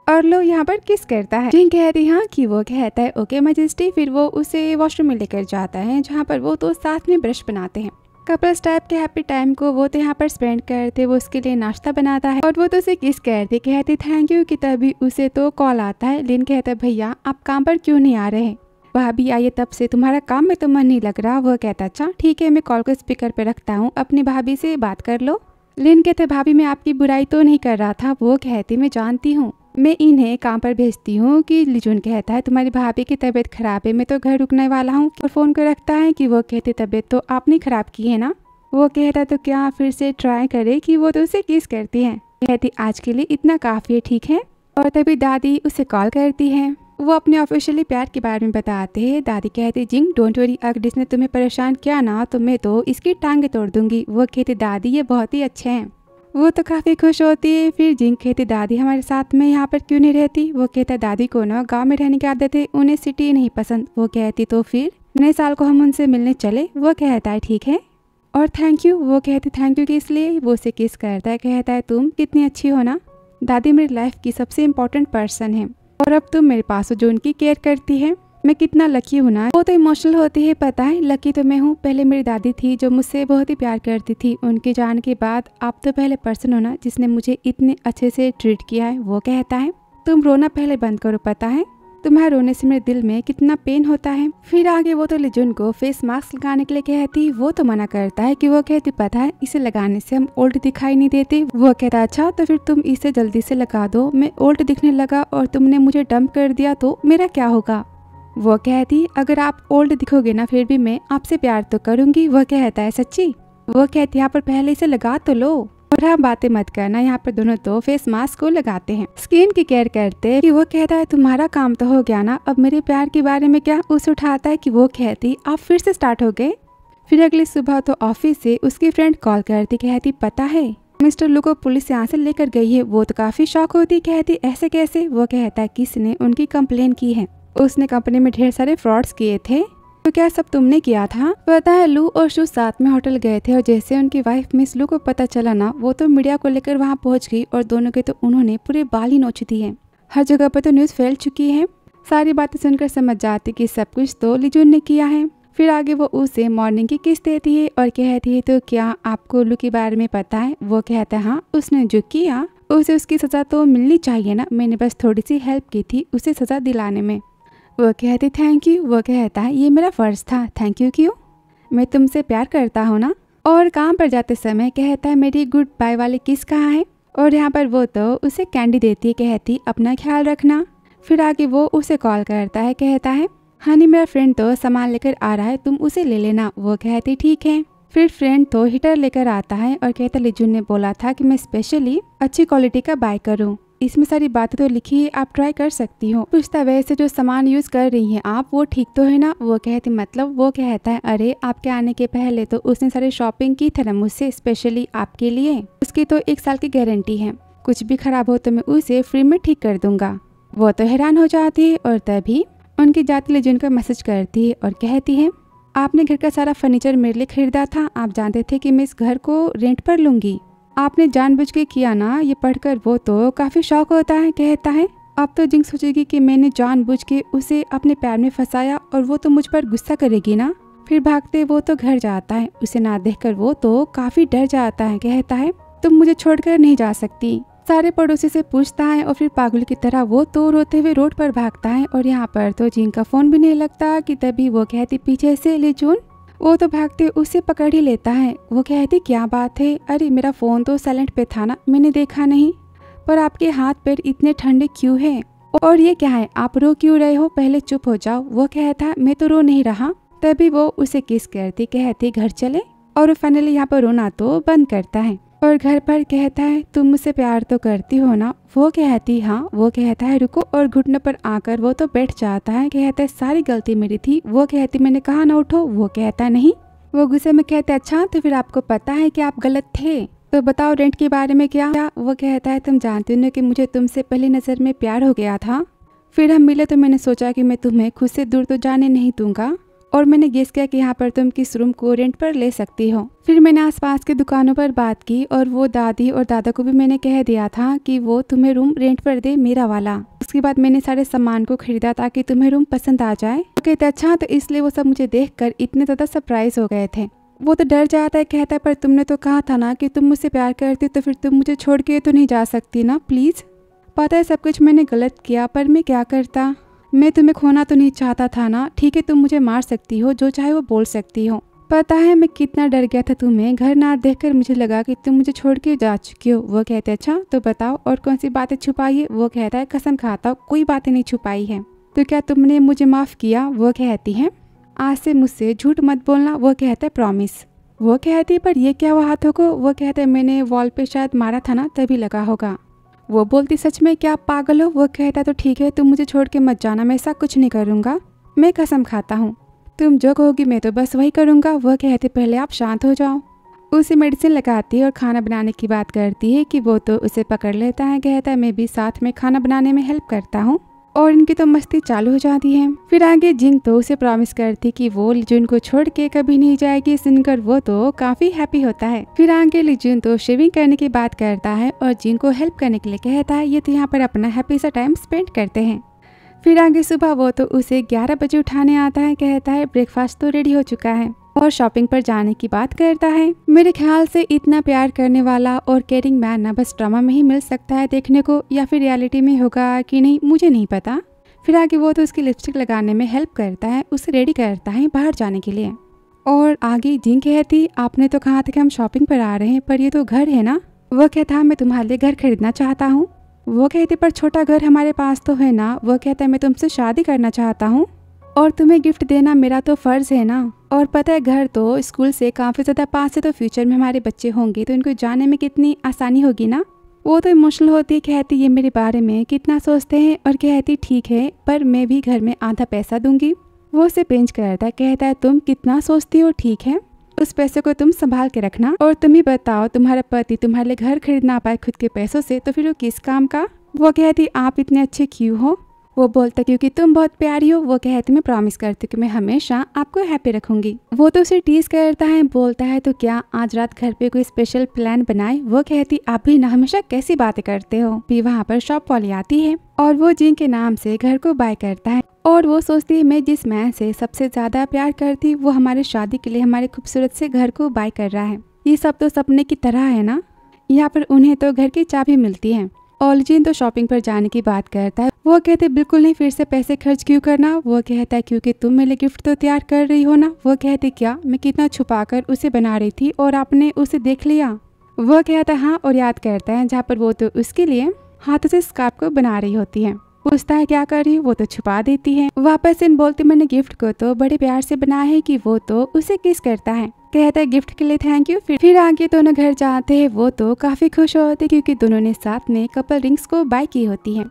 और लो यहाँ पर किस करता है। जिंग कहती हाँ। कि वो कहता है ओके मैजेस्टी। फिर वो उसे वॉशरूम में लेकर जाता है जहाँ पर वो तो साथ में ब्रश बनाते हैं। कपल्स टाइप के हैप्पी टाइम को वो तो यहाँ पर स्पेंड करते। वो उसके लिए नाश्ता बनाता है और वो तो उसे किस करती, कहती थैंक यू। कि तभी उसे तो कॉल आता है। लिन कहता है भैया आप काम पर क्यों नहीं आ रहे? भाभी आई है तब से तुम्हारा काम में तो मन नहीं लग रहा। वो कहता अच्छा ठीक है मैं कॉल को स्पीकर पे रखता हूँ, अपनी भाभी से बात कर लो। लिन कहते भाभी मैं आपकी बुराई तो नहीं कर रहा था। वो कहती मैं जानती हूँ, मैं इन्हें काम पर भेजती हूँ। कि लिजून कहता है तुम्हारी भाभी की तबीयत खराब है, मैं तो घर रुकने वाला हूँ। और फोन को रखता है। कि वो कहती तबीयत तो आपने खराब की है ना? वो कहता तो क्या फिर से ट्राई करे? कि वो तो उसे किस करती है, कहती आज के लिए इतना काफी है ठीक है। और तभी दादी उसे कॉल करती है। वो अपने ऑफिशियली प्यार के बारे में बताते हैं। दादी कहती जिंग डोंट वरी, अगर इसने तुम्हें परेशान किया ना तो मैं तो इसकी टांगे तोड़ दूंगी। वो कहती दादी ये बहुत ही अच्छे हैं। वो तो काफी खुश होती है। फिर जिंग कहती दादी हमारे साथ में यहाँ पर क्यों नहीं रहती? वो कहता दादी को ना गाँव में रहने की आदत है, उन्हें सिटी नहीं पसंद। वो कहती तो फिर नए साल को हम उनसे मिलने चले। वो कहता है ठीक है और थैंक यू। वो कहती थैंक यू कि इसलिए। वो उसे किस करता है, कहता है तुम कितनी अच्छी हो ना, दादी मेरी लाइफ की सबसे इम्पोर्टेंट पर्सन है और अब तुम मेरे पास हो जो उनकी केयर करती है। मैं कितना लकी हूँ ना। वो तो इमोशनल होती है, पता है लकी तो मैं हूँ। पहले मेरी दादी थी जो मुझसे बहुत ही प्यार करती थी, उनके जाने के बाद आप तो पहले पर्सन हो ना जिसने मुझे इतने अच्छे से ट्रीट किया है। वो कहता है तुम रोना पहले बंद करो, पता है तुम्हारे रोने से मेरे दिल में कितना पेन होता है। फिर आगे वो तो लिजून को फेस मास्क लगाने के लिए कहती, वो तो मना करता है। कि वो कहती पता है इसे लगाने से हम ओल्ड दिखाई नहीं देते। वो कहता अच्छा तो फिर तुम इसे जल्दी से लगा दो, मैं ओल्ड दिखने लगा और तुमने मुझे डंप कर दिया तो मेरा क्या होगा? वो कहती अगर आप ओल्ड दिखोगे ना फिर भी मैं आपसे प्यार तो करूंगी। वो कहता है सच्ची? वो कहती यहाँ पर पहले इसे लगा तो लो और आप बातें मत करना। यहाँ पर दोनों तो फेस मास्क को लगाते हैं, स्किन की केयर करते हैं। कि वो कहता है तुम्हारा काम तो हो गया ना, अब मेरे प्यार के बारे में क्या? उसे उठाता है। कि वो कहती आप फिर से स्टार्ट हो गए। फिर अगली सुबह तो ऑफिस से उसकी फ्रेंड कॉल करती, कहती पता है मिस्टर लू को पुलिस यहाँ से लेकर गई है। वो तो काफी शॉक होती, कहती ऐसे कैसे? वो कहता है किसने उनकी कंप्लेन की है, उसने कंपनी में ढेर सारे फ्रॉड्स किए थे। तो क्या सब तुमने किया था? पता है लू और शू साथ में होटल गए थे और जैसे उनकी वाइफ मिस लू को पता चला ना वो तो मीडिया को लेकर वहाँ पहुँच गई और दोनों के तो उन्होंने पूरे बाल ही नोच दिए। हर जगह पर तो न्यूज़ फैल चुकी है। सारी बातें सुनकर समझ जाती कि सब कुछ तो लिजून ने किया है। फिर आगे वो उसे मॉर्निंग की किस्त देती है और कहती है तो क्या आपको लू के बारे में पता है? वो कहता है हाँ, उसने जो किया उसे उसकी सजा तो मिलनी चाहिए ना, मैंने बस थोड़ी सी हेल्प की थी उसे सजा दिलाने में। वो कहती थैंक यू। वो कहता है ये मेरा फर्ज था, थैंक यू क्यों, मैं तुमसे प्यार करता हूँ ना। और काम पर जाते समय कहता है मेरी गुड बाय वाली किस कहाँ है? और यहाँ पर वो तो उसे कैंडी देती है, कहती अपना ख्याल रखना। फिर आगे वो उसे कॉल करता है, कहता है हनी मेरा फ्रेंड तो सामान लेकर आ रहा है, तुम उसे ले लेना। वो कहती ठीक है। फिर फ्रेंड तो हीटर लेकर आता है और कहता लिजून ने बोला था कि मैं स्पेशली अच्छी क्वालिटी का बाय करूँ, इसमें सारी बातें तो लिखी है, आप ट्राई कर सकती हो। पूछता वैसे जो सामान यूज कर रही हैं आप वो ठीक तो है ना? वो कहती मतलब? वो कहता है अरे आपके आने के पहले तो उसने सारी शॉपिंग की थी ना मुझसे स्पेशली आपके लिए, उसकी तो 1 साल की गारंटी है, कुछ भी खराब हो तो मैं उसे फ्री में ठीक कर दूंगा। वो तो हैरान हो जाती है और तभी उनकी जाती लिजून का मैसेज करती है और कहती है आपने घर का सारा फर्नीचर मेरे लिए खरीदा था, आप जानते थे कि मैं इस घर को रेंट पर लूंगी, आपने जानबूझ के किया ना। ये पढ़कर वो तो काफी शौक होता है, कहता है अब तो जिंग सोचेगी कि मैंने जानबूझ के उसे अपने पैर में फंसाया और वो तो मुझ पर गुस्सा करेगी ना। फिर भागते वो तो घर जाता है, उसे ना देखकर वो तो काफी डर जाता है, कहता है तुम मुझे छोड़कर नहीं जा सकती। सारे पड़ोसी से पूछता है और फिर पागल की तरह वो तो रोते हुए रोड पर भागता है और यहाँ पर तो जिंग का फोन भी नहीं लगता। कि तभी वो कहती पीछे से लिजून। वो तो भागते उसे पकड़ ही लेता है। वो कहती क्या बात है? अरे मेरा फोन तो साइलेंट पे था ना, मैंने देखा नहीं, पर आपके हाथ पैर इतने ठंडे क्यों है? और ये क्या है, आप रो क्यों रहे हो, पहले चुप हो जाओ। वो कहता मैं तो रो नहीं रहा। तभी वो उसे किस करती, कहती घर चले। और फाइनली यहाँ पर रोना तो बंद करता है और घर पर कहता है तुम मुझसे प्यार तो करती हो ना। वो कहती हाँ। वो कहता है रुको, और घुटने पर आकर वो तो बैठ जाता है। कहता है सारी गलती मेरी थी। वो कहती मैंने कहा ना उठो। वो कहता नहीं। वो गुस्से में कहते अच्छा तो फिर आपको पता है कि आप गलत थे, तो बताओ रेंट के बारे में क्या। वो कहता है तुम जानती हो कि मुझे तुमसे पहली नज़र में प्यार हो गया था। फिर हम मिले तो मैंने सोचा कि मैं तुम्हें खुद से दूर तो जाने नहीं दूंगा, और मैंने गेस किया कि यहाँ पर तुम किस रूम को रेंट पर ले सकती हो। फिर मैंने आसपास की दुकानों पर बात की और वो दादी और दादा को भी मैंने कह दिया था कि वो तुम्हें रूम रेंट पर दे, मेरा वाला। उसके बाद मैंने सारे सामान को खरीदा ताकि तुम्हें रूम पसंद आ जाए। तो कहते अच्छा, तो इसलिए वो सब मुझे देखकर इतने ज़्यादा सरप्राइज हो गए थे। वो तो डर जाता है। कहता है पर तुमने तो कहा था ना कि तुम मुझसे प्यार करती, तो फिर तुम मुझे छोड़ के तो नहीं जा सकती ना, प्लीज़। पता है सब कुछ मैंने गलत किया, पर मैं क्या करता, मैं तुम्हें खोना तो नहीं चाहता था ना। ठीक है तुम मुझे मार सकती हो, जो चाहे वो बोल सकती हो। पता है मैं कितना डर गया था तुम्हें, घर ना देखकर मुझे लगा कि तुम मुझे छोड़ के जा चुकी हो। वो कहते अच्छा तो बताओ और कौन सी बातें छुपाई है। वो कहता है कसम खाता हूँ कोई बातें नहीं छुपाई है। तो क्या तुमने मुझे माफ़ किया। वो कहती है आज से मुझसे झूठ मत बोलना। वो कहता है प्रॉमिस। वो कहती है पर ये क्या हुआ हाथों को। वो कहता है मैंने वॉल पे शायद मारा था ना, तभी लगा होगा। वो बोलती सच में क्या आप पागल हो। वो कहता तो ठीक है तुम मुझे छोड़ के मत जाना, मैं ऐसा कुछ नहीं करूँगा, मैं कसम खाता हूँ, तुम जो कहोगी मैं तो बस वही करूँगा। वो कहते पहले आप शांत हो जाओ। उसे मेडिसिन लगाती है और खाना बनाने की बात करती है कि वो तो उसे पकड़ लेता है। कहता है मैं भी साथ में खाना बनाने में हेल्प करता हूँ, और इनकी तो मस्ती चालू हो जाती है। फिर आगे जिंग तो उसे प्रॉमिस करती कि वो लिजुन को छोड़ के कभी नहीं जाएगी। सुनकर वो तो काफी हैप्पी होता है। फिर आगे लिजुन तो शेविंग करने की बात करता है और जिंग को हेल्प करने के लिए कहता है। ये तो यहाँ पर अपना हैप्पी सा टाइम स्पेंड करते हैं। फिर आगे सुबह वो तो उसे 11 बजे उठाने आता है। कहता है ब्रेकफास्ट तो रेडी हो चुका है, और शॉपिंग पर जाने की बात करता है। मेरे ख्याल से इतना प्यार करने वाला और केयरिंग मैन ना बस ड्रामा में ही मिल सकता है देखने को, या फिर रियलिटी में होगा कि नहीं मुझे नहीं पता। फिर आगे वो तो उसकी लिपस्टिक लगाने में हेल्प करता है, उसे रेडी करता है बाहर जाने के लिए। और आगे जिंग कहती आपने तो कहा था कि हम शॉपिंग पर आ रहे हैं, पर ये तो घर है ना। वो कहता मैं तुम्हारे लिए घर खरीदना चाहता हूँ। वो कहती पर छोटा घर हमारे पास तो है ना। वो कहता है मैं तुमसे शादी करना चाहता हूँ और तुम्हें गिफ्ट देना मेरा तो फर्ज है ना। और पता है घर तो स्कूल से काफ़ी ज़्यादा पास है, तो फ्यूचर में हमारे बच्चे होंगे तो इनको जाने में कितनी आसानी होगी ना। वो तो इमोशनल होती है। कहती ये मेरे बारे में कितना सोचते हैं, और कहती ठीक है पर मैं भी घर में आधा पैसा दूंगी। वो उसे पिंच करता है। कहता है तुम कितना सोचती हो, ठीक है उस पैसे को तुम संभाल के रखना, और तुम ही बताओ तुम्हारा पति तुम्हारे लिए घर खरीद ना पाए खुद के पैसों से तो फिर वो किस काम का। वो कहती आप इतने अच्छे क्यों हो। वो बोलता क्योंकि तुम बहुत प्यारी हो। वो कहती मैं प्रॉमिस करती हूँ कि मैं हमेशा आपको हैप्पी रखूंगी। वो तो उसे टीज करता है। बोलता है तो क्या आज रात घर पे कोई स्पेशल प्लान बनाए। वो कहती आप भी ना हमेशा कैसी बातें करते हो। भी वहाँ पर शॉप वाली आती है और वो जिंग के नाम से घर को बाय करता है, और वो सोचती है मैं जिस मैन से सबसे ज्यादा प्यार करती वो हमारी शादी के लिए हमारे खूबसूरत से घर को बाय कर रहा है। ये सब तो सपने की तरह है ना। यहाँ पर उन्हें तो घर की चाबी मिलती है। और जिन तो शॉपिंग पर जाने की बात करता है। वो कहते बिल्कुल नहीं, फिर से पैसे खर्च क्यों करना। वो कहता है क्योंकि तुम मेरे लिए गिफ्ट तो तैयार कर रही हो ना। वो कहते क्या, मैं कितना छुपाकर उसे बना रही थी और आपने उसे देख लिया। वो कहता हाँ, और याद करता है जहाँ पर वो तो उसके लिए हाथों से स्कार्फ को बना रही होती है। पूछता है क्या कर रही है। वो तो छुपा देती है। वापस इन बोलती मैंने गिफ्ट को तो बड़े प्यार से बनाया है कि वो तो उसे किस करता है। कहता है गिफ्ट के लिए थैंक यू। फिर आगे दोनों घर जाते हैं। वो तो काफी खुश होते क्योंकि दोनों ने साथ में कपल रिंग्स को बाय की होती है।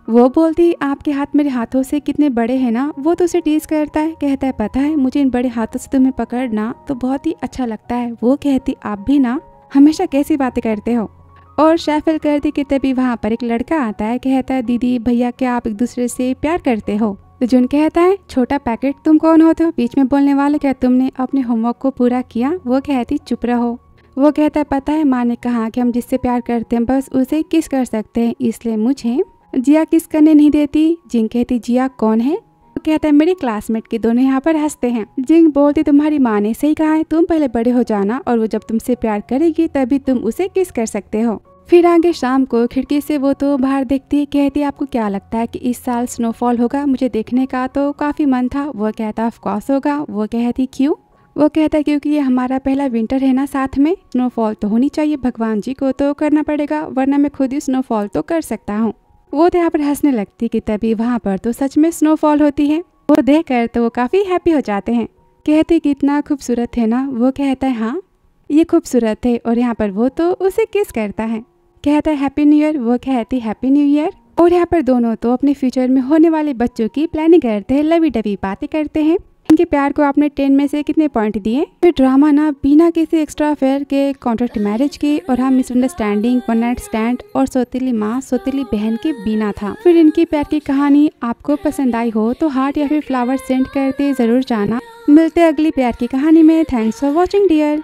वो बोलती आपके हाथ मेरे हाथों से कितने बड़े हैं ना। वो तो उसे टीज करता है। कहता है पता है मुझे इन बड़े हाथों से तुम्हें पकड़ना तो बहुत ही अच्छा लगता है। वो कहती आप भी ना हमेशा कैसी बातें करते हो। और शैफल करती कि तभी वहाँ पर एक लड़का आता है। कहता है दीदी भैया क्या आप एक दूसरे से प्यार करते हो। तो जुन कहता है छोटा पैकेट तुम कौन होते हो बीच में बोलने वाले, क्या तुमने अपने होमवर्क को पूरा किया। वो कहती चुप रहो। वो कहता है पता है माँ ने कहा कि हम जिससे प्यार करते हैं बस उसे किस कर सकते हैं, इसलिए मुझे जिया किस करने नहीं देती। जिंग कहती जिया कौन है। वो कहता है मेरी क्लासमेट के। दोनों यहाँ पर हंसते हैं। जिंग बोलती तुम्हारी माँ ने सही कहा है, तुम पहले बड़े हो जाना और वो जब तुमसे प्यार करेगी तभी तुम उसे किस कर सकते हो। फिर आगे शाम को खिड़की से वो तो बाहर देखती है। कहती आपको क्या लगता है कि इस साल स्नोफॉल होगा, मुझे देखने का तो काफी मन था। वो कहता ऑफ कोर्स होगा। वो कहती क्यों। वो कहता है क्योंकि ये हमारा पहला विंटर है ना, साथ में स्नोफॉल तो होनी चाहिए, भगवान जी को तो करना पड़ेगा वरना मैं खुद ही स्नोफॉल तो कर सकता हूँ। वो तो यहाँ पर हंसने लगती कि तभी वहाँ पर तो सच में स्नोफॉल होती है। वो देखकर तो वो काफी हैप्पी हो जाते हैं। कहते कितना खूबसूरत है ना। वो कहता है हाँ ये खूबसूरत है, और यहाँ पर वो तो उसे किस करता है। कहता है हैप्पी न्यू ईयर। वो कहती हैप्पी न्यू ईयर। और यहाँ पर दोनों तो अपने फ्यूचर में होने वाले बच्चों की प्लानिंग करते हैं, लवी डवी बातें करते हैं। इनके प्यार को आपने 10 में से कितने पॉइंट दिए। फिर ड्रामा ना बिना किसी एक्स्ट्रा अफेयर के कॉन्ट्रैक्ट मैरिज के, और हम मिसअंडरस्टैंडिंग, वन नाइट स्टैंड और सौतेली माँ सौतेली बहन के बिना था। फिर इनकी प्यार की कहानी आपको पसंद आई हो तो हार्ट या फिर फ्लावर सेंड करते जरूर जाना। मिलते अगली प्यार की कहानी में। Thanks for watching dear.